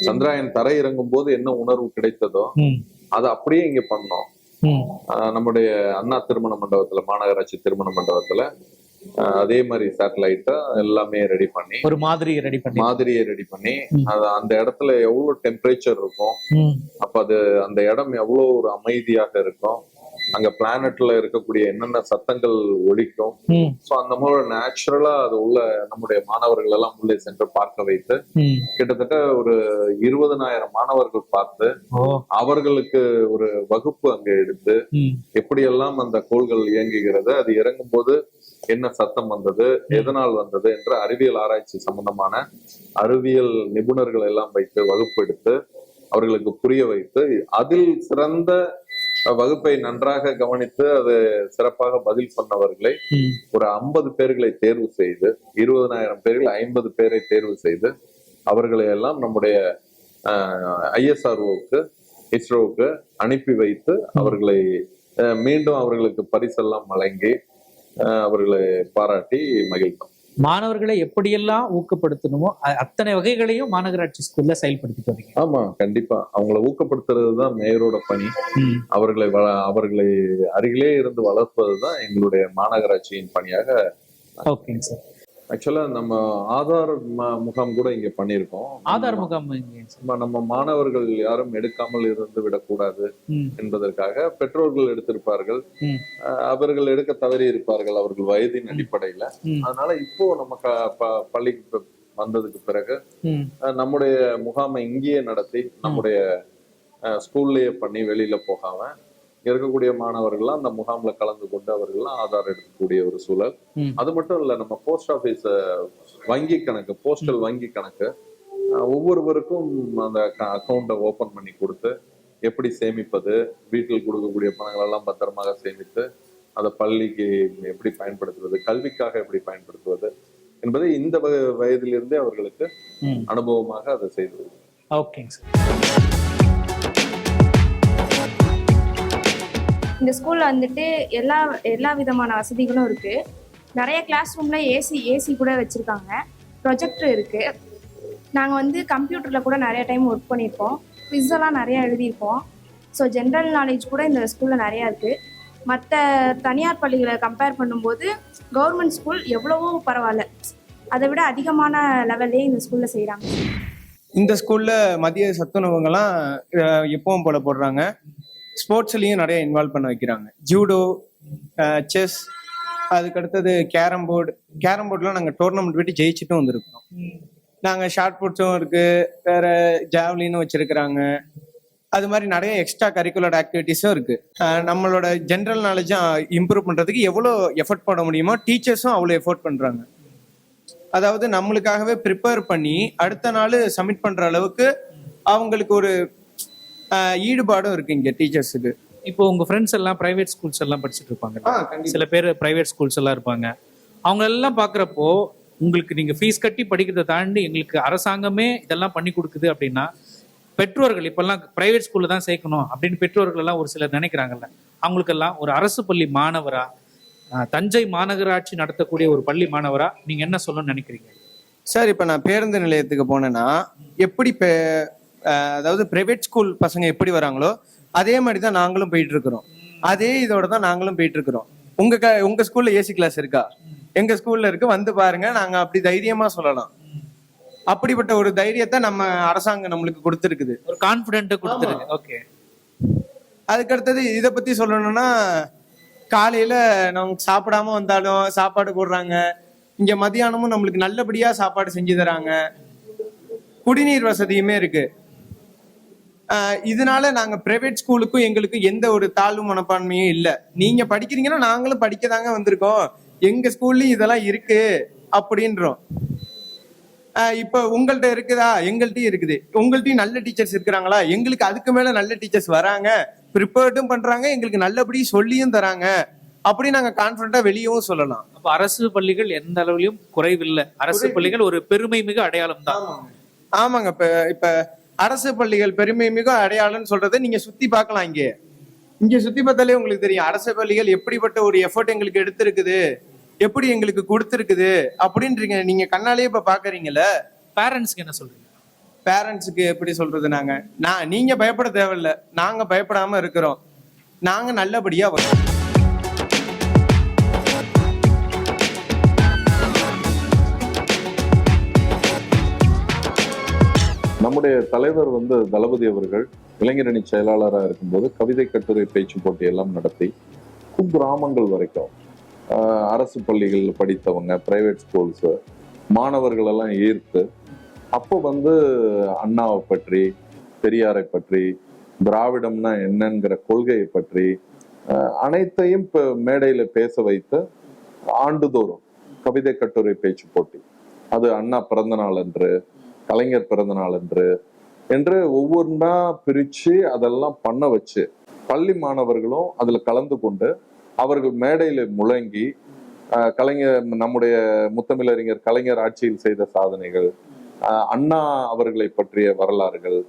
சந்திராயன் தரை இறங்கும் போது என்ன உணர்வு கிடைத்ததோ அதை அப்படியே இங்க பண்ணோம். நம்முடைய அண்ணா திருமண மண்டபத்துல, மாநகராட்சி திருமண மண்டபத்துல அதே மாதிரி சேட்டலைட்ட எல்லாமே ரெடி பண்ணி ஒரு மாதிரியை ரெடி பண்ணி அந்த இடத்துல எவ்வளவு டெம்பரேச்சர் இருக்கும், அப்ப அது அந்த இடம் எவ்வளவு ஒரு அமைதியாக இருக்கும், அங்க பிளானட்ல இருக்கக்கூடிய என்னென்ன சத்தங்கள் ஒலிக்கும், சோ அந்த மாதிரி நேச்சுரலா அது உள்ள நம்முடைய மாணவர்கள் எல்லாம் உள்ளே சென்று பார்க்க வைத்து கிட்டத்தட்ட ஒரு 20,000 மாணவர்கள் பார்த்து அவர்களுக்கு ஒரு வகுப்பு அங்க எடுத்து எப்படியெல்லாம் அந்த கோள்கள் இயங்குகிறது, அது இறங்கும் போது என்ன சத்தம் வந்தது, எதனால் வந்தது என்ற அறிவியல் ஆராய்ச்சி சம்பந்தமான அறிவியல் நிபுணர்கள் எல்லாம் வைத்து வகுப்பு எடுத்து அவர்களுக்கு புரிய வைத்து அதில் சிறந்த வகுப்பை நன்றாக கவனித்து அது சிறப்பாக பதில் சொன்னவர்களை ஒரு 50 பேர்களை தேர்வு செய்து, 20,000 பேர்கள் 50 பேரை தேர்வு செய்து அவர்களை எல்லாம் நம்முடைய ISROவுக்கு இஸ்ரோவுக்கு அனுப்பி வைத்து அவர்களை மீண்டும் அவர்களுக்கு பரிசெல்லாம் வழங்கி அவர்களை பாராட்டி மகிழ்ந்தோம். மாணவர்களை எப்படியெல்லாம் ஊக்கப்படுத்தணுமோ அத்தனை வகைகளையும் மாநகராட்சி ஸ்கூல்ல செயல்படுத்திட்டு வரீங்க. ஆமா, கண்டிப்பா அவங்களை ஊக்கப்படுத்துறதுதான் மேயரோட பணி. அவர்களை அருகிலே இருந்து வளர்ப்பதுதான் எங்களுடைய மாநகராட்சியின் பணியாக. ஓகேங்க சார். ஆக்சுவலா நம்ம ஆதார் முகாம் கூட இங்க பண்ணிருக்கோம். ஆதார் முகாம் நம்ம மாணவர்கள் யாரும் எடுக்காமல் இருந்து விடக்கூடாது என்பதற்காக பெற்றோர்கள் எடுத்திருப்பார்கள், அவர்கள் எடுக்க தவறி இருப்பார்கள் அவர்கள் வயதின் அடிப்படையில. அதனால இப்போ நம்ம பள்ளிக்கு வந்ததுக்கு பிறகு நம்முடைய முகாமை இங்கேயே நடத்தி நம்முடைய ஸ்கூல்லயே பண்ணி வெளியில போகாம இருக்கக்கூடிய மாணவர்கள்லாம் அந்த முகாம்ல கலந்து கொண்டு அவர்கள்லாம் ஆதார் எடுக்கக்கூடிய ஒரு சூழல். அது மட்டும் இல்ல, நம்ம போஸ்ட் ஆபீஸ் வங்கி கணக்கு, போஸ்டல் வங்கி கணக்கு ஒவ்வொருவருக்கும் அந்த அக்கௌண்ட்டை ஓபன் பண்ணி கொடுத்து எப்படி சேமிப்பது, வீட்டில் கொடுக்கக்கூடிய பணங்கள் எல்லாம் பத்திரமாக சேமித்து அதை பள்ளிக்கு எப்படி பயன்படுத்துவது, கல்விக்காக எப்படி பயன்படுத்துவது என்பதை இந்த வயதிலிருந்தே அவர்களுக்கு அனுபவமாக அதை செய்து. ஓகேங்க சார். இந்த ஸ்கூல்ல வந்துட்டு எல்லா விதமான வசதிகளும் இருக்கு. நிறைய கிளாஸ் ரூம்ல ஏசி கூட வச்சிருக்காங்க. ப்ரொஜெக்டர் இருக்கு. நாங்கள் வந்து கம்ப்யூட்டரில் கூட நிறைய டைம் ஒர்க் பண்ணியிருக்கோம். குவிஸ் எல்லாம் நிறையா எழுதியிருக்கோம். ஸோ ஜென்ரல் நாலேஜ் கூட இந்த ஸ்கூலில் நிறையா இருக்குது. மற்ற தனியார் பள்ளிகளை கம்பேர் பண்ணும்போது கவர்மெண்ட் ஸ்கூல் எவ்வளவோ பரவாயில்ல, அதை விட அதிகமான லெவல்லே இந்த ஸ்கூலில் செய்கிறாங்க. இந்த ஸ்கூலில் மதிய சத்துணவுங்கள்லாம் எப்பவும் போல போடுறாங்க. ஸ்போர்ட்ஸ்லேயும் நிறைய இன்வால்வ் பண்ண வைக்கிறாங்க. ஜூடோ, செஸ், அதுக்கடுத்தது கேரம் போர்டுலாம் நாங்கள் டோர்னமெண்ட் விட்டு ஜெயிச்சுட்டும் வந்திருக்கோம். நாங்கள் ஷார்ட் புட்ஸும் இருக்குது, வேறு ஜாவ்லினும் வச்சுருக்குறாங்க. அது மாதிரி நிறைய எக்ஸ்ட்ரா கரிக்குலர் ஆக்டிவிட்டீஸும் இருக்குது. நம்மளோட ஜென்ரல் நாலேஜும் இம்ப்ரூவ் பண்ணுறதுக்கு எவ்வளோ எஃபர்ட் பண்ண முடியுமோ டீச்சர்ஸும் அவ்வளோ எஃபோர்ட் பண்ணுறாங்க. அதாவது நம்மளுக்காகவே ப்ரிப்பேர் பண்ணி அடுத்த நாள் சப்மிட் பண்ணுற அளவுக்கு அவங்களுக்கு ஒரு ஈடுபாடும் இருக்குது இங்கே டீச்சர்ஸுக்கு. இப்போ உங்கள் ஃப்ரெண்ட்ஸ் எல்லாம் ப்ரைவேட் ஸ்கூல்ஸ் எல்லாம் படிச்சுட்டு இருப்பாங்க. சில பேர் ப்ரைவேட் ஸ்கூல்ஸ் எல்லாம் இருப்பாங்க. அவங்க எல்லாம் பார்க்குறப்போ உங்களுக்கு நீங்கள் ஃபீஸ் கட்டி படிக்கிறத தாண்டி எங்களுக்கு அரசாங்கமே இதெல்லாம் பண்ணி கொடுக்குது அப்படின்னா, பெற்றோர்கள் இப்பெல்லாம் பிரைவேட் ஸ்கூல்ல தான் சேர்க்கணும் அப்படின்னு பெற்றோர்கள் எல்லாம் ஒரு சிலர் நினைக்கிறாங்கல்ல, அவங்களுக்கெல்லாம் ஒரு அரசு பள்ளி மாணவரா, தஞ்சை மாநகராட்சி நடத்தக்கூடிய ஒரு பள்ளி மாணவரா நீங்க என்ன சொல்லணும்னு நினைக்கிறீங்க? சார், இப்போ நான் பேருந்து நிலையத்துக்கு போனேன்னா எப்படி அதாவது பிரைவேட் ஸ்கூல் பசங்க எப்படி வராங்களோ அதே மாதிரி தான் நாங்களும் போயிட்டு இருக்கிறோம். அதே இதோட தான் நாங்களும் போயிட்டு இருக்கிறோம். உங்க ஸ்கூல்ல ஏசி கிளாஸ் இருக்கா? எங்க ஸ்கூல்ல இருக்கு, வந்து பாருங்க. நாங்க அப்படி தைரியமா சொல்லலாம். அப்படிப்பட்ட ஒரு தைரியத்தை நம்ம அரசாங்கம் நம்மளுக்கு கொடுத்துருக்குது, ஒரு கான்பிடென்ட் கொடுத்துருக்கு. ஓகே. அதுக்கடுத்தது இதை பத்தி சொல்லணும்னா, காலையில நம்ம சாப்பிடாம வந்தாலும் சாப்பாடு போடுறாங்க. இங்க மதியானமும் நம்மளுக்கு நல்லபடியா சாப்பாடு செஞ்சு தராங்க. குடிநீர் வசதியுமே இருக்கு. இதனால நாங்க பிரைவேட் ஸ்கூலுக்கும் எங்களுக்கும் எந்த ஒரு தாழ்வு மனப்பான்மையும் இல்லை. நீங்க படிக்கிறீங்கன்னா நாங்களும் படிக்க தாங்க வந்திருக்கோம், எங்க ஸ்கூல்லயும் இதெல்லாம் இருக்கு அப்படின்றோம். இப்ப உங்கள்ட்ட இருக்குதா? எங்கள்கிட்டயும் இருக்குது. உங்கள்கிட்டயும் நல்ல டீச்சர்ஸ் இருக்கிறாங்களா? எங்களுக்கு அதுக்கு மேல நல்ல டீச்சர்ஸ் வராங்க, ப்ரிப்பேர்டும் பண்றாங்க, எங்களுக்கு நல்லபடி சொல்லியும் தராங்க. அப்படி நாங்க கான்பிடண்டா வெளியவும் சொல்லலாம். அப்ப அரசு பள்ளிகள் எந்த அளவிலும் குறைவில்லை. அரசு பள்ளிகள் ஒரு பெருமை மிகு அடையாளம் தான். ஆமாங்க. இப்ப அரசு பள்ளிகள் பெருமை மிகு அடையாளம்னு சொல்றதை நீங்க சுத்தி பார்க்கலாம். இங்க சுத்தி பார்த்தாலே உங்களுக்கு தெரியும் அரசு பள்ளிகள் எப்படிப்பட்ட ஒரு எஃபர்ட் எங்களுக்கு எடுத்திருக்குது, எப்படி எங்களுக்கு கொடுத்துருக்குது அப்படின்றீங்க. நீங்க கண்ணாலே இப்ப பாக்குறீங்கல்ல. பேரண்ட்ஸ்க்கு என்ன சொல்றீங்க? பேரண்ட்ஸுக்கு எப்படி சொல்றது? நீங்க பயப்பட தேவையில்லை, நாங்க பயப்படாம இருக்கிறோம். நாங்க நல்லபடியா வரோம். நம்முடைய தலைவர் தளபதி அவர்கள் இளைஞரணி செயலாளராக இருக்கும்போது கவிதை, கட்டுரை, பேச்சு போட்டி எல்லாம் நடத்தி குக்கிராமங்கள் வரைக்கும் அரசு பள்ளிகள் படித்தவங்க, பிரைவேட் ஸ்கூல்ஸ் மாணவர்கள் எல்லாம் ஈர்த்து அப்போ அண்ணாவை பற்றி, பெரியாரை பற்றி, திராவிடம்னா என்னங்கிற கொள்கையை பற்றி அனைத்தையும் மேடையில பேச வைத்து ஆண்டுதோறும் கவிதை, கட்டுரை, பேச்சு போட்டி, அது அண்ணா பிறந்த நாள் அன்று, கலைஞர் பிறந்த நாள் என்று ஒவ்வொன்றா பிரிச்சு அதெல்லாம் பண்ண வச்சு பள்ளி மாணவர்களும் அதுல கலந்து கொண்டு அவர்கள் மேடையில முழங்கி கலைஞர், நம்முடைய முத்தமிழறிஞர் கலைஞர் ஆட்சியில் செய்த சாதனைகள், அண்ணா அவர்களை பற்றிய வரலாறுகள்,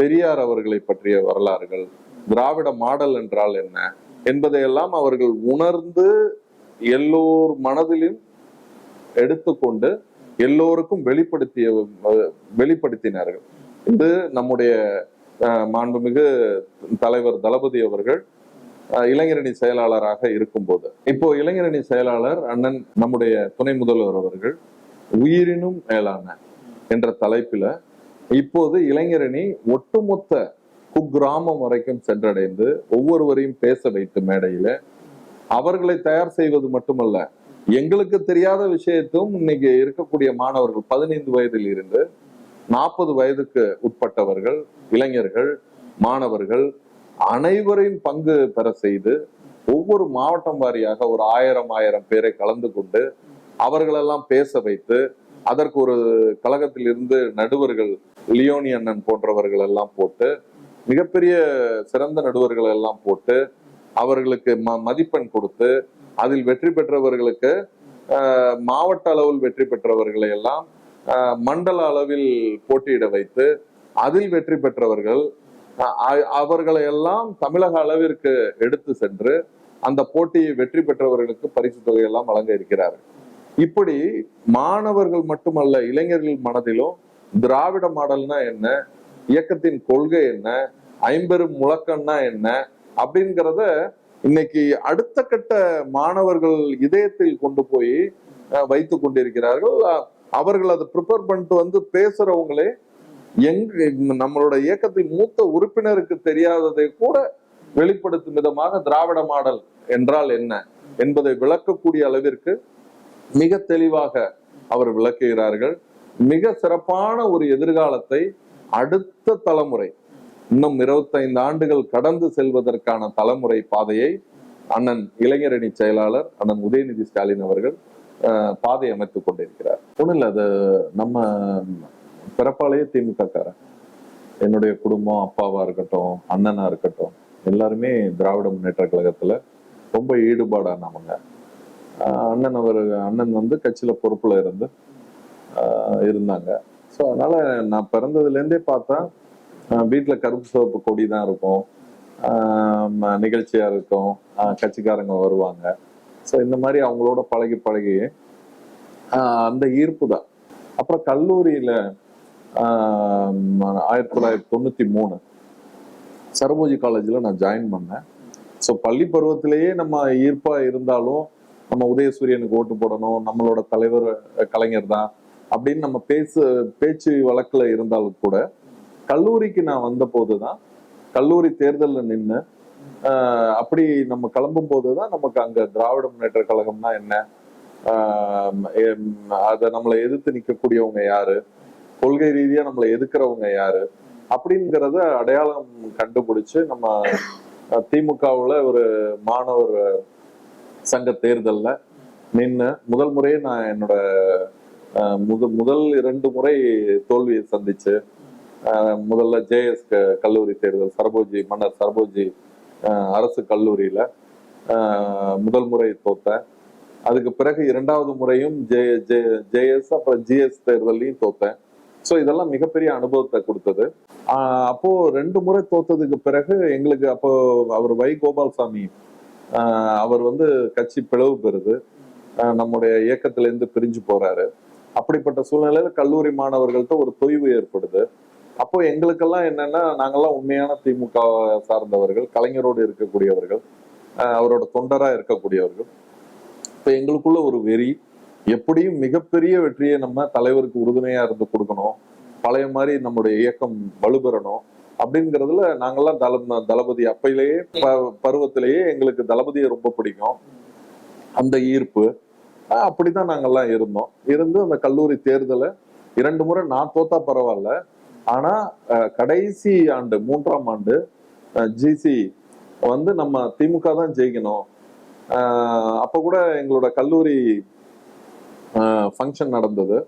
பெரியார் அவர்களை பற்றிய வரலாறுகள், திராவிட மாடல் என்றால் என்ன என்பதையெல்லாம் அவர்கள் உணர்ந்து எல்லோர் மனதிலும் எடுத்துக்கொண்டு எல்லோருக்கும் வெளிப்படுத்தினார்கள். இது நம்முடைய மாண்புமிகு தலைவர் தளபதி அவர்கள் இளைஞரணி செயலாளராக இருக்கும்போது, இப்போ இளைஞரணி செயலாளர் அண்ணன் நம்முடைய துணை முதல்வர் அவர்கள் உயிரினும் மேலான என்ற தலைப்பில இப்போது இளைஞரணி ஒட்டுமொத்த குக்கிராமம் வரைக்கும் சென்றடைந்து ஒவ்வொருவரையும் பேச வைத்து மேடையில அவர்களை தயார் செய்வது மட்டுமல்ல, எங்களுக்கு தெரியாத விஷயத்தும் இன்னைக்கு இருக்கக்கூடிய மாணவர்கள் 15 வயதில் இருந்து 40 வயதுக்கு உட்பட்டவர்கள், இளைஞர்கள், மாணவர்கள் அனைவரையும் பங்கு பெற செய்து ஒவ்வொரு மாவட்டம் வாரியாக ஒரு 1000 பேரை கலந்து கொண்டு அவர்களெல்லாம் பேச வைத்து அதற்கு ஒரு கழகத்தில் இருந்து நடுவர்கள் லியோனி அண்ணன் போன்றவர்கள் எல்லாம் போட்டு மிகப்பெரிய சிறந்த நடுவர்களை எல்லாம் போட்டு அவர்களுக்கு மதிப்பெண் கொடுத்து அதில் வெற்றி பெற்றவர்களுக்கு மாவட்ட அளவில் வெற்றி பெற்றவர்களை எல்லாம் மண்டல அளவில் போட்டியிட வைத்து அதில் வெற்றி பெற்றவர்கள் அவர்களை எல்லாம் தமிழக அளவிற்கு எடுத்து சென்று அந்த போட்டியை வெற்றி பெற்றவர்களுக்கு பரிசு தொகையெல்லாம் வழங்க இருக்கிறார்கள். இப்படி மாணவர்கள் மட்டுமல்ல, இளைஞர்கள் மனதிலும் திராவிட மாடல்னா என்ன, இயக்கத்தின் கொள்கை என்ன, ஐம்பெரும் முழக்கம்னா என்ன அப்படிங்கிறத இன்னைக்கு அடுத்த கட்ட மாணவர்கள் இதயத்தில் கொண்டு போய் வைத்து கொண்டிருக்கிறார்கள். அவர்கள் அதை ப்ரிப்பேர் பண்ணிட்டு வந்து பேசுறவங்களே நம்மளோட இயக்கத்தின் மூத்த உறுப்பினருக்கு தெரியாததை கூட வெளிப்படுத்தும் விதமாக திராவிட மாடல் என்றால் என்ன என்பதை விளக்கக்கூடிய அளவிற்கு மிக தெளிவாக அவர் விளக்குகிறார்கள். மிக சிறப்பான ஒரு எதிர்காலத்தை அடுத்த தலைமுறை, இன்னும் 25 ஆண்டுகள் கடந்து செல்வதற்கான தலைமுறை பாதையை அண்ணன் இளைஞரணி செயலாளர் அண்ணன் உதயநிதி ஸ்டாலின் அவர்கள் பாதை அமைத்துக் கொண்டிருக்கிறார். ஒன்றும் இல்லை, அது நம்ம பிறப்பாலேயே திமுக காரன். என்னுடைய குடும்பம், அப்பாவா இருக்கட்டும், அண்ணனா இருக்கட்டும், எல்லாருமே திராவிட முன்னேற்ற கழகத்துல ரொம்ப ஈடுபாடானவங்க. அண்ணன் வந்து கட்சியில பொறுப்புல இருந்தாங்க. ஸோ அதனால நான் பிறந்ததுல இருந்தே பார்த்தா வீட்டுல கருப்பு சிவப்பு கொடி தான் இருக்கும், நிகழ்ச்சியா இருக்கும், கட்சிக்காரங்க வருவாங்க. ஸோ இந்த மாதிரி அவங்களோட பழகி அந்த ஈர்ப்பு தான். அப்புறம் கல்லூரியில 1993 சரபோஜி காலேஜ்ல நான் ஜாயின் பண்ணேன். ஸோ பள்ளி பருவத்திலேயே நம்ம ஈர்ப்பா இருந்தாலும் நம்ம உதயசூரியனுக்கு ஓட்டு போடணும், நம்மளோட தலைவர் கலைஞர் தான் அப்படின்னு நம்ம பேச்சு வழக்குல இருந்தாலும் கூட கல்லூரிக்கு நான் வந்த போதுதான், கல்லூரி தேர்தலில் நின்று அப்படி நம்ம கிளம்பும் போதுதான் நமக்கு அங்க திராவிட முன்னேற்ற கழகம்னா என்ன, அதை நம்மளை எதிர்த்து நிற்கக்கூடியவங்க யாரு, கொள்கை ரீதியா நம்மளை எதிர்க்கிறவங்க யாரு அப்படிங்கிறத அடையாளம் கண்டுபிடிச்சு நம்ம திமுகவுல ஒரு மாணவர் சங்க தேர்தல்ல நின்று முதல் முறையே நான் என்னோட முதல் 2 முறை தோல்வியை சந்திச்சு, முதல்ல ஜேஎஸ் கல்லூரி தேர்தல், மன்னர் சரபோஜி அரசு கல்லூரியில முதல் முறை தோத்தேன். அதுக்கு பிறகு 2வது முறையும் ஜேஎஸ் அப்புறம் ஜிஎஸ் தேர்தலையும் தோத்தேன். ஸோ இதெல்லாம் மிகப்பெரிய அனுபவத்தை கொடுத்தது. அப்போ 2 முறை தோத்ததுக்கு பிறகு எங்களுக்கு அப்போ அவர் வை கோபால்சாமி அவர் வந்து கட்சி பிளவு பெறுது, நம்முடைய இயக்கத்திலேருந்து பிரிஞ்சு போறாரு. அப்படிப்பட்ட சூழ்நிலையில கல்லூரி மாணவர்கள்ட்ட ஒரு தொய்வு ஏற்படுது. அப்போ எங்களுக்கெல்லாம் என்னன்னா, நாங்கெல்லாம் உண்மையான திமுக சார்ந்தவர்கள், கலைஞரோடு இருக்கக்கூடியவர்கள், அவரோட தொண்டரா இருக்கக்கூடியவர்கள். இப்ப எங்களுக்குள்ள ஒரு வெறி, எப்படியும் மிகப்பெரிய வெற்றியை நம்ம தலைவருக்கு உறுதுணையா இருந்து கொடுக்கணும், பழைய மாதிரி நம்முடைய இயக்கம் வலுப்பெறணும் அப்படிங்கிறதுல நாங்கெல்லாம் தளபதி அப்பையிலேயே பருவத்திலேயே எங்களுக்கு தளபதியை ரொம்ப பிடிக்கும். அந்த ஈர்ப்பு அப்படிதான் நாங்கெல்லாம் இருந்து அந்த கல்லூரி தேர்தலை 2 முறை நான் தோத்தா பரவாயில்ல, ஆனா கடைசி ஆண்டு 3ஆம் ஆண்டு ஜிசி வந்து நம்ம திமுக தான் ஜெயிக்கணும். அப்ப கூட எங்களோட கல்லூரி ஃபங்க்ஷன் நடந்தது.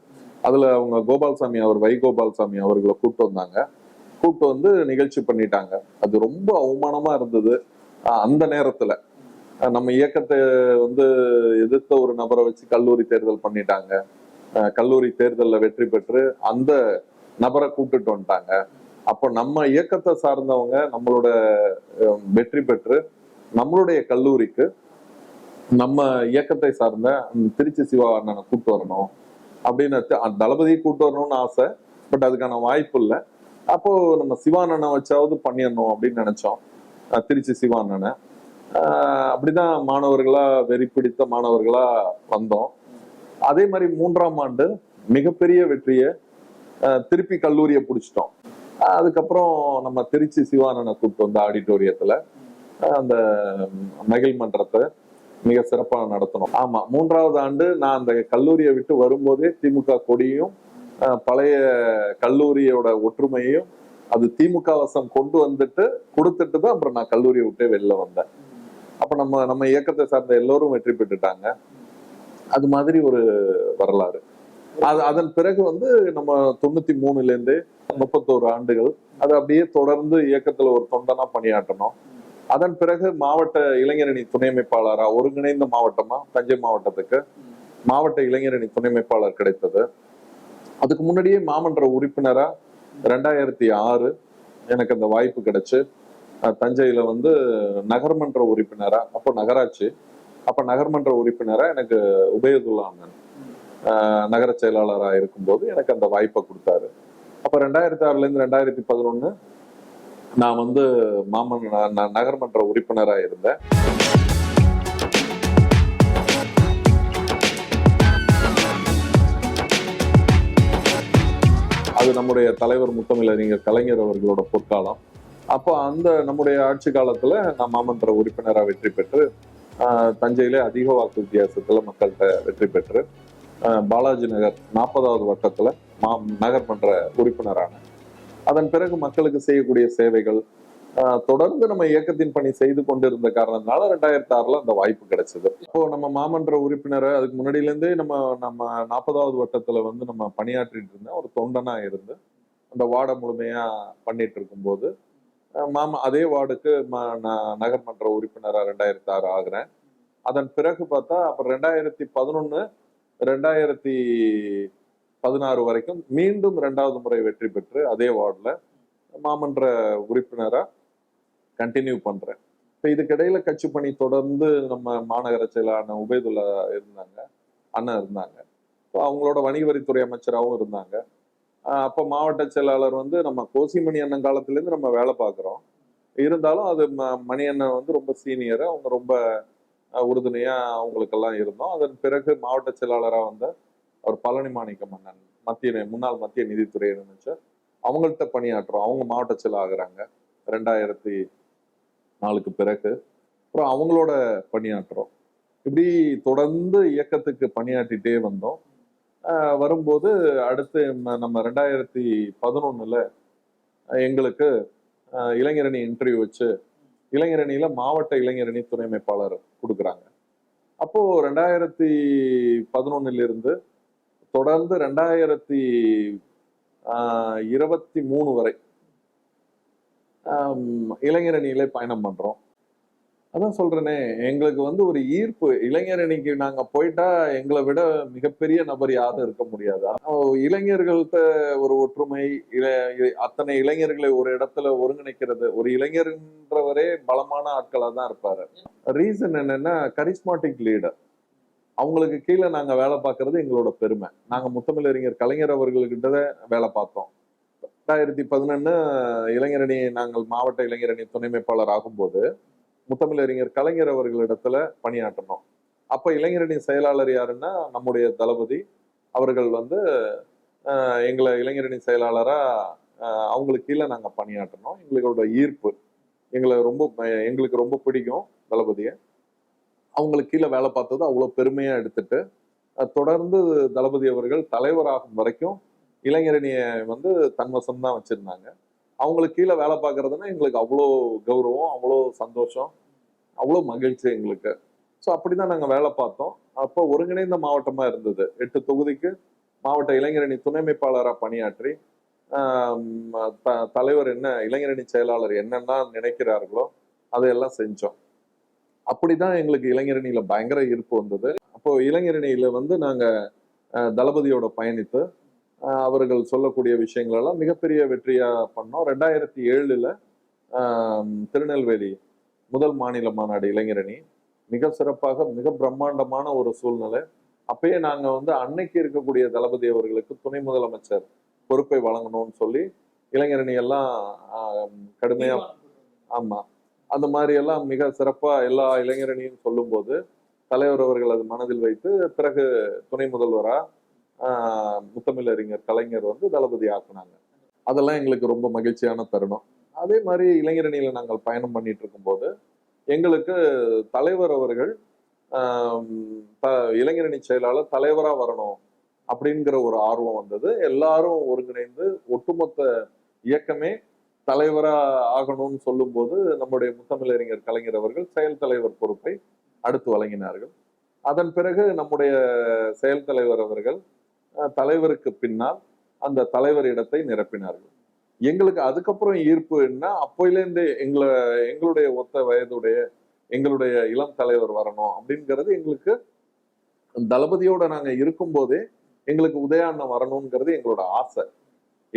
அதுல அவங்க கோபால்சாமி வை கோபால்சாமி அவர்களை கூப்பிட்டு வந்து நிகழ்ச்சி பண்ணிட்டாங்க. அது ரொம்ப அவமானமா இருந்தது. அந்த நேரத்துல நம்ம இயக்கத்தை வந்து எதிர்த்த ஒரு நபரை வச்சு கல்லூரி தேர்தல் பண்ணிட்டாங்க. கல்லூரி தேர்தலில் வெற்றி பெற்று அந்த நபரை கூப்பிட்டுட்டு வந்துட்டாங்க. அப்போ நம்ம இயக்கத்தை சார்ந்தவங்க நம்மளோட வெற்றி பெற்று நம்மளுடைய கல்லூரிக்கு நம்ம இயக்கத்தை சார்ந்த திருச்சி சிவா அண்ணனை கூப்பிட்டு வரணும் அப்படின்னு தளபதியை கூப்பிட்டு வரணும்னு ஆசை. பட் அதுக்கான வாய்ப்பு இல்லை. அப்போ நம்ம சிவானனை வச்சாவது பண்ணிடணும் அப்படின்னு நினைச்சோம், திருச்சி சிவானனை. அப்படிதான் மாணவர்களா, வெறி பிடித்த மாணவர்களா வந்தோம். அதே மாதிரி 3ஆம் ஆண்டு மிகப்பெரிய வெற்றியை திருப்பி கல்லூரியை பிடிச்சிட்டோம். அதுக்கப்புறம் நம்ம திருச்சி சிவானனை கூப்பிட்டு வந்து ஆடிட்டோரியத்துல அந்த மகிழ் மன்றத்தை மிக சிறப்பாக நடத்தணும். ஆமா, 3வது ஆண்டு நான் அந்த கல்லூரியை விட்டு வரும்போதே திமுக கொடியும் பழைய கல்லூரியோட ஒற்றுமையையும் அது திமுக வசம் கொண்டு வந்துட்டு கொடுத்துட்டு தான் அப்புறம் நான் கல்லூரியை விட்டே வெளில வந்தேன். அப்ப நம்ம இயக்கத்தை சார்ந்த எல்லோரும் வெற்றி பெற்றுட்டாங்க. அது மாதிரி ஒரு வரலாறு. அதன் பிறகு வந்து நம்ம 93ல இருந்து 31 ஆண்டுகள் அது அப்படியே தொடர்ந்து இயக்கத்துல ஒரு தொண்டனா பணியாற்றணும். அதன் பிறகு மாவட்ட இளைஞரணி துணை அமைப்பாளரா ஒருங்கிணைந்த மாவட்டமா தஞ்சை மாவட்டத்துக்கு மாவட்ட இளைஞரணி துணை அமைப்பாளர் கிடைத்தது. அதுக்கு முன்னாடியே மாமன்ற உறுப்பினரா 2006 எனக்கு அந்த வாய்ப்பு கிடைச்சு தஞ்சையில வந்து நகர்மன்ற உறுப்பினரா, அப்போ நகராட்சி, அப்ப நகர்மன்ற உறுப்பினரா எனக்கு உபயதுல்லா அண்ணன் நகர செயலாளராக இருக்கும்போது எனக்கு அந்த வாய்ப்பை கொடுத்தாரு. அப்ப 2006ல இருந்து 2011 நான் வந்து நகர்மன்ற உறுப்பினராக இருந்தேன். அது நம்முடைய தலைவர் முத்தமிழறிஞர் கலைஞர் அவர்களோட பொற்காலம். அப்போ அந்த நம்முடைய ஆட்சி காலத்துல நான் மாமன்ற உறுப்பினராக வெற்றி பெற்று தஞ்சையிலே அதிக வாக்கு வித்தியாசத்துல மக்கள்கிட்ட வெற்றி பெற்று பாலாஜி நகர் 40வது வட்டத்துல நகர்மன்ற உறுப்பினரான. அதன் பிறகு மக்களுக்கு செய்யக்கூடிய சேவைகள் தொடர்ந்து நம்ம இயக்கத்தின் பணி செய்து கொண்டிருந்த காரணத்தினால 2006ல அந்த வாய்ப்பு கிடைச்சது. இப்போ நம்ம மாமன்ற உறுப்பினரை அதுக்கு முன்னாடியில இருந்தே நம்ம 40வது வட்டத்துல வந்து நம்ம பணியாற்றிட்டு இருந்தோம். ஒரு தொண்டனா இருந்து அந்த வார்டை முழுமையா பண்ணிட்டு இருக்கும்போது அதே வார்டுக்கு நகர்மன்ற உறுப்பினரா 2006 ஆகுறேன். அதன் பிறகு பார்த்தா அப்புறம் 2011 2016 வரைக்கும் மீண்டும் 2வது முறை வெற்றி பெற்று அதே வார்டுல மாமன்ற உறுப்பினரா கண்டினியூ பண்றேன். இப்ப இதுக்கிடையில கட்சி பணி தொடர்ந்து நம்ம மாநகர செயலாளர் உபயதுல்லா இருந்தாங்க, அண்ணன் இருந்தாங்க, அவங்களோட வணிக வரித்துறை அமைச்சராகவும் இருந்தாங்க. அப்ப மாவட்ட செயலாளர் வந்து நம்ம கோசிமணி அண்ணன் காலத்துல இருந்து நம்ம வேலை பார்க்கிறோம். இருந்தாலும் அது மணி அண்ணன் வந்து ரொம்ப சீனியர், அவங்க ரொம்ப உறுதுணையா அவங்களுக்கெல்லாம் இருந்தோம். அதன் பிறகு மாவட்ட செயலாளராக வந்த அவர் பழனி மாணிக்கம் அண்ணன் முன்னாள் மத்திய நிதித்துறை அமைச்சர், அவங்கள்ட்ட பணியாற்றுறோம். அவங்க மாவட்ட செயலாளர் ஆகுறாங்க 2004க்கு பிறகு. அப்புறம் அவங்களோட பணியாற்றுறோம். இப்படி தொடர்ந்து இயக்கத்துக்கு பணியாற்றிட்டே வந்தோம். வரும்போது அடுத்து நம்ம 2011ல எங்களுக்கு இளைஞரணி இன்டர்வியூ வச்சு இளைஞரணியில மாவட்ட இளைஞரணி துணை அமைப்பாளர் கொடுக்குறாங்க. அப்போ 2011ல இருந்து தொடர்ந்து 2023 வரை இளைஞரணியிலே பயணம் பண்றோம். அதான் சொல்றேனே, எங்களுக்கு வந்து ஒரு ஈர்ப்பு. இளைஞரணிக்கு நாங்க போயிட்டா எங்களை விட மிகப்பெரிய நபர் யாரும் இருக்க முடியாது. இளைஞர்கள்ட்ட ஒரு ஒற்றுமை, அத்தனை இளைஞர்களை ஒரு இடத்துல ஒருங்கிணைக்கிறது. ஒரு இளைஞர்ன்றவரே பலமான ஆட்களா தான் இருப்பாரு. ரீசன் என்னன்னா, கரிஸ்மாட்டிக் லீடர். அவங்களுக்கு கீழே நாங்க வேலை பார்க்கறது எங்களோட பெருமை. நாங்க முத்தமிழறிஞர் கலைஞர் அவர்கள்கிட்ட வேலை பார்த்தோம். 2011 இளைஞரணி நாங்கள் மாவட்ட இளைஞரணி துணை அமைப்பாளர் ஆகும்போது முத்தமிழறிஞர் கலைஞர் அவர்களிடத்துல பணியாற்றணும். அப்ப இளைஞரணி செயலாளர் யாருன்னா நம்முடைய தளபதி அவர்கள் வந்து எங்களை இளைஞரணி செயலாளரா அவங்களுக்கு கீழே நாங்க பணியாற்றணும். எங்களோட ஈர்ப்பு எங்களுக்கு ரொம்ப பிடிக்கும் தளபதிய. அவங்களுக்கு கீழே வேலை பார்த்தது அவ்வளவு பெருமையா எடுத்துட்டு தொடர்ந்து தளபதி அவர்கள் தலைவராகும் வரைக்கும் இளைஞரணிய வந்து தன்வசம் தான் வச்சிருந்தாங்க. அவங்களுக்கு கீழே வேலை பார்க்கறதுன்னா எங்களுக்கு அவ்வளோ கௌரவம், அவ்வளோ சந்தோஷம், அவ்வளோ மகிழ்ச்சி எங்களுக்கு. ஸோ அப்படிதான் நாங்கள் வேலை பார்த்தோம். அப்போ ஒருங்கிணைந்த மாவட்டமா இருந்தது. 8 தொகுதிக்கு மாவட்ட இளைஞரணி துணை அமைப்பாளராக பணியாற்றி தலைவர் என்ன இளைஞரணி செயலாளர் என்னென்ன நினைக்கிறார்களோ அதையெல்லாம் செஞ்சோம். அப்படிதான் எங்களுக்கு இளைஞரணியில பயங்கர ஈர்ப்பு வந்தது. அப்போ இளைஞரணியில வந்து நாங்க தளபதியோட பயணித்து அவர்கள் சொல்லக்கூடிய விஷயங்கள் எல்லாம் மிகப்பெரிய வெற்றியா பண்ணோம். 2007ல திருநெல்வேலி முதல் மாநில மாநாடு இளைஞரணி மிக சிறப்பாக, மிக பிரம்மாண்டமான ஒரு சூழ்நிலை. அப்பயே நாங்க வந்து அன்னைக்கு இருக்கக்கூடிய தளபதி அவர்களுக்கு துணை முதலமைச்சர் பொறுப்பை வழங்கணும்னு சொல்லி இளைஞரணி எல்லாம் கடுமையா, ஆமா, அந்த மாதிரி எல்லாம் மிக சிறப்பா எல்லா இளைஞரணியும் சொல்லும் போது தலைவர் அவர்கள் அது மனதில் வைத்து பிறகு துணை முதல்வரா முத்தமிழறிஞர் கலைஞர் வந்து தளபதி ஆக்குனாங்க. அதெல்லாம் எங்களுக்கு ரொம்ப மகிழ்ச்சியான தருணம். அதே மாதிரி இளைஞரணியில நாங்கள் பயணம் பண்ணிட்டு இருக்கும்போது எங்களுக்கு தலைவர் அவர்கள் இளைஞரணி செயலாளர் தலைவரா வரணும் அப்படிங்கிற ஒரு ஆர்வம் வந்தது. எல்லாரும் ஒருங்கிணைந்து ஒட்டுமொத்த இயக்கமே தலைவரா ஆகணும்னு சொல்லும் போது நம்முடைய முத்தமிழறிஞர் கலைஞர் அவர்கள் செயல் தலைவர் பொறுப்பை அடுத்து வழங்கினார்கள். அதன் பிறகு நம்முடைய செயல் தலைவர் அவர்கள் தலைவருக்கு பின்னால் அந்த தலைவர் இடத்தை நிரப்பினார்கள். எங்களுக்கு அதுக்கப்புறம் ஈர்ப்பு என்ன, அப்போயிலேருந்து எங்களுடைய ஒத்த வயதுடைய எங்களுடைய இளம் தலைவர் வரணும் அப்படிங்கிறது எங்களுக்கு தளபதியோட நாங்க இருக்கும் போதே எங்களுக்கு உதயாண்ணன் வரணுங்கிறது எங்களோட ஆசை.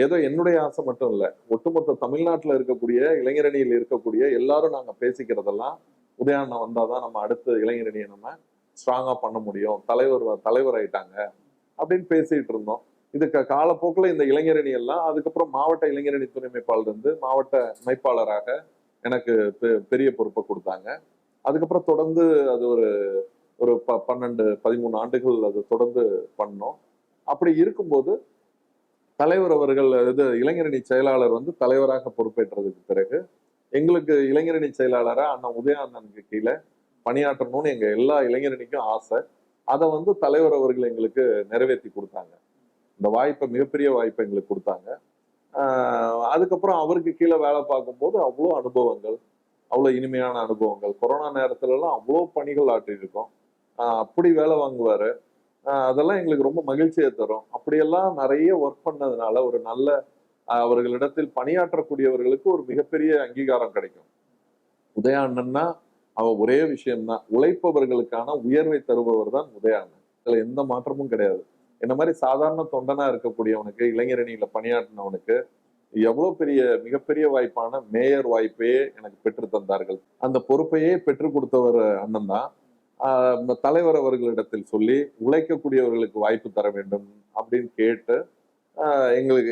ஏதோ என்னுடைய ஆசை மட்டும் இல்ல, ஒட்டுமொத்த தமிழ்நாட்டுல இருக்கக்கூடிய இளைஞரணியில் இருக்கக்கூடிய எல்லாரும் நாங்க பேசிக்கிறதெல்லாம் உதயாண்ணன் வந்தாதான் நம்ம அடுத்த இளைஞரணியை நம்ம ஸ்ட்ராங்கா பண்ண முடியும், தலைவர் ஆயிட்டாங்க அப்படின்னு பேசிட்டு இருந்தோம். இதுக்கு காலப்போக்கில் இந்த இளைஞரணி எல்லாம் அதுக்கப்புறம் மாவட்ட இளைஞரணி துணை அமைப்பாளர் இருந்து மாவட்ட அமைப்பாளராக எனக்கு பெரிய பொறுப்பை கொடுத்தாங்க. அதுக்கப்புறம் தொடர்ந்து அது ஒரு 12-13 ஆண்டுகள் அது தொடர்ந்து பண்ணோம். அப்படி இருக்கும்போது தலைவர் அவர்கள் இளைஞரணி செயலாளர் தலைவராக பொறுப்பேற்றதுக்கு பிறகு எங்களுக்கு இளைஞரணி செயலாளரா அண்ணன் உதயானந்தனுக்கு கீழே பணியாற்றணும்னு எங்க எல்லா இளைஞரணிக்கும் ஆசை. அதை தலைவர் அவர்கள் எங்களுக்கு நிறைவேற்றி கொடுத்தாங்க. இந்த வாய்ப்பை, மிகப்பெரிய வாய்ப்பை எங்களுக்கு கொடுத்தாங்க. அதுக்கப்புறம் அவருக்கு கீழே வேலை பார்க்கும்போது அவ்வளோ அனுபவங்கள், அவ்வளோ இனிமையான அனுபவங்கள். கொரோனா நேரத்துல எல்லாம் அவ்வளோ பணிகள் ஆற்றிருக்கோம். அப்படி வேலை வாங்குவாரு. அதெல்லாம் எங்களுக்கு ரொம்ப மகிழ்ச்சியை தரும். அப்படியெல்லாம் நிறைய ஒர்க் பண்ணதுனால ஒரு நல்ல அவர்களிடத்தில் பணியாற்றக்கூடியவர்களுக்கு ஒரு மிகப்பெரிய அங்கீகாரம் கிடைக்கும். உதயாண்ணன்னா அவ ஒரே விஷயம்தான், உழைப்பவர்களுக்கான உயர்வை தருபவர் தான் உதயாண்ணன். இதுல எந்த மாற்றமும் கிடையாது. என்ன மாதிரி சாதாரண தொண்டனா இருக்கக்கூடியவனுக்கு, இளைஞரணியில பணியாற்றினவனுக்கு எவ்வளவு மிகப்பெரிய வாய்ப்பான மேயர் வாய்ப்பையே எனக்கு பெற்று தந்தார்கள். அந்த பொறுப்பையே பெற்றுக் கொடுத்தவர் அண்ணன் தான். தலைவர் அவர்களிடத்தில் சொல்லி உழைக்கக்கூடியவர்களுக்கு வாய்ப்பு தர வேண்டும் அப்படின்னு கேட்டு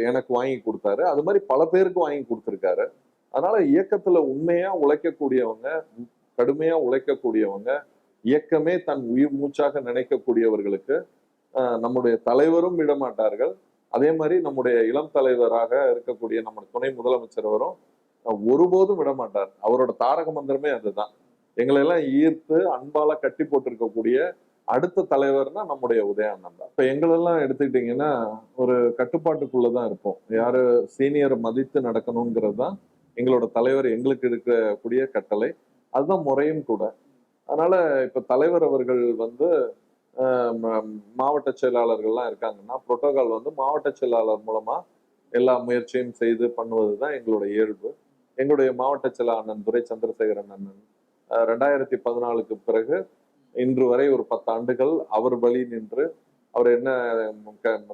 எனக்கு வாங்கி கொடுத்தாரு. அது மாதிரி பல பேருக்கு வாங்கி கொடுத்துருக்காரு. அதனால இயக்கத்துல உண்மையா உழைக்கக்கூடியவங்க, கடுமையா உழைக்கக்கூடியவங்க, இயக்கமே தன் உயிர் மூச்சாக நினைக்கக்கூடியவர்களுக்கு நம்முடைய தலைவரும் விடமாட்டார்கள். அதே மாதிரி நம்முடைய இளம் தலைவராக இருக்கக்கூடிய நம்ம துணை முதலமைச்சர் அவரும் ஒருபோதும் விடமாட்டார். அவரோட தாரக மந்திரமே அதுதான். எங்களை எல்லாம் ஈர்த்து அன்பால கட்டி போட்டிருக்கக்கூடிய அடுத்த தலைவர்னா நம்முடைய உதயானந்தன் தான். இப்ப எங்களெல்லாம் எடுத்துக்கிட்டீங்கன்னா ஒரு கட்டுப்பாட்டுக்குள்ளதான் இருப்போம். யாரு சீனியர் மதித்து நடக்கணுங்கிறது தான் எங்களோட தலைவர் எங்களுக்கு இருக்கக்கூடிய கட்டளை. அதுதான் முறையும் கூட. அதனால இப்ப தலைவர் அவர்கள் மாவட்ட செயலாளர்கள்லாம் இருக்காங்கன்னா புரோட்டோகால் மாவட்ட செயலாளர் மூலமா எல்லா முயற்சியும் செய்து பண்ணுவதுதான் எங்களுடைய இயல்பு. எங்களுடைய மாவட்ட செயலாளர் துரை சந்திரசேகரன் அண்ணன் 2014க்கு பிறகு இன்று வரை ஒரு 10 ஆண்டுகள் அவர் வழி நின்று, அவர் என்ன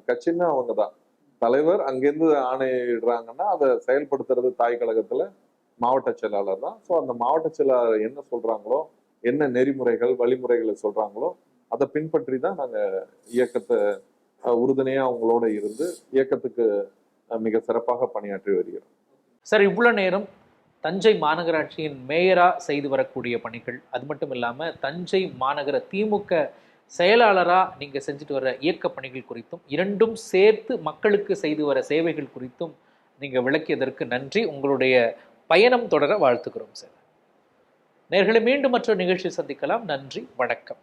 கட்சின்னா அவங்கதான் தலைவர், அங்கிருந்து ஆணையிடுறாங்கன்னா அதை செயல்படுத்துறது தாய் கழகத்துல மாவட்ட செயலாளர் தான். ஸோ அந்த மாவட்ட செயலாளர் என்ன சொல்றாங்களோ, என்ன நெறிமுறைகள் வழிமுறைகளை சொல்றாங்களோ அதை பின்பற்றி தான் நாங்க இயக்கத்தை உறுதுணையா அவங்களோட இருந்து இயக்கத்துக்கு மிக சிறப்பாக பணியாற்றி வருகிறோம். சார், இவ்வளவு நேரம் தஞ்சை மாநகராட்சியின் மேயரா செய்து வரக்கூடிய பணிகள், அது மட்டும் இல்லாம தஞ்சை மாநகர திமுக செயலாளரா நீங்க செஞ்சுட்டு வர இயக்க பணிகள் குறித்தும், இரண்டும் சேர்த்து மக்களுக்கு செய்து வர சேவைகள் குறித்தும் நீங்க விளக்கியதற்கு நன்றி. உங்களுடைய பயணம் தொடர வாழ்த்துக்கிறோம் சார். நேயர்களை மீண்டும் மற்றொரு நிகழ்ச்சி சந்திக்கலாம். நன்றி, வணக்கம்.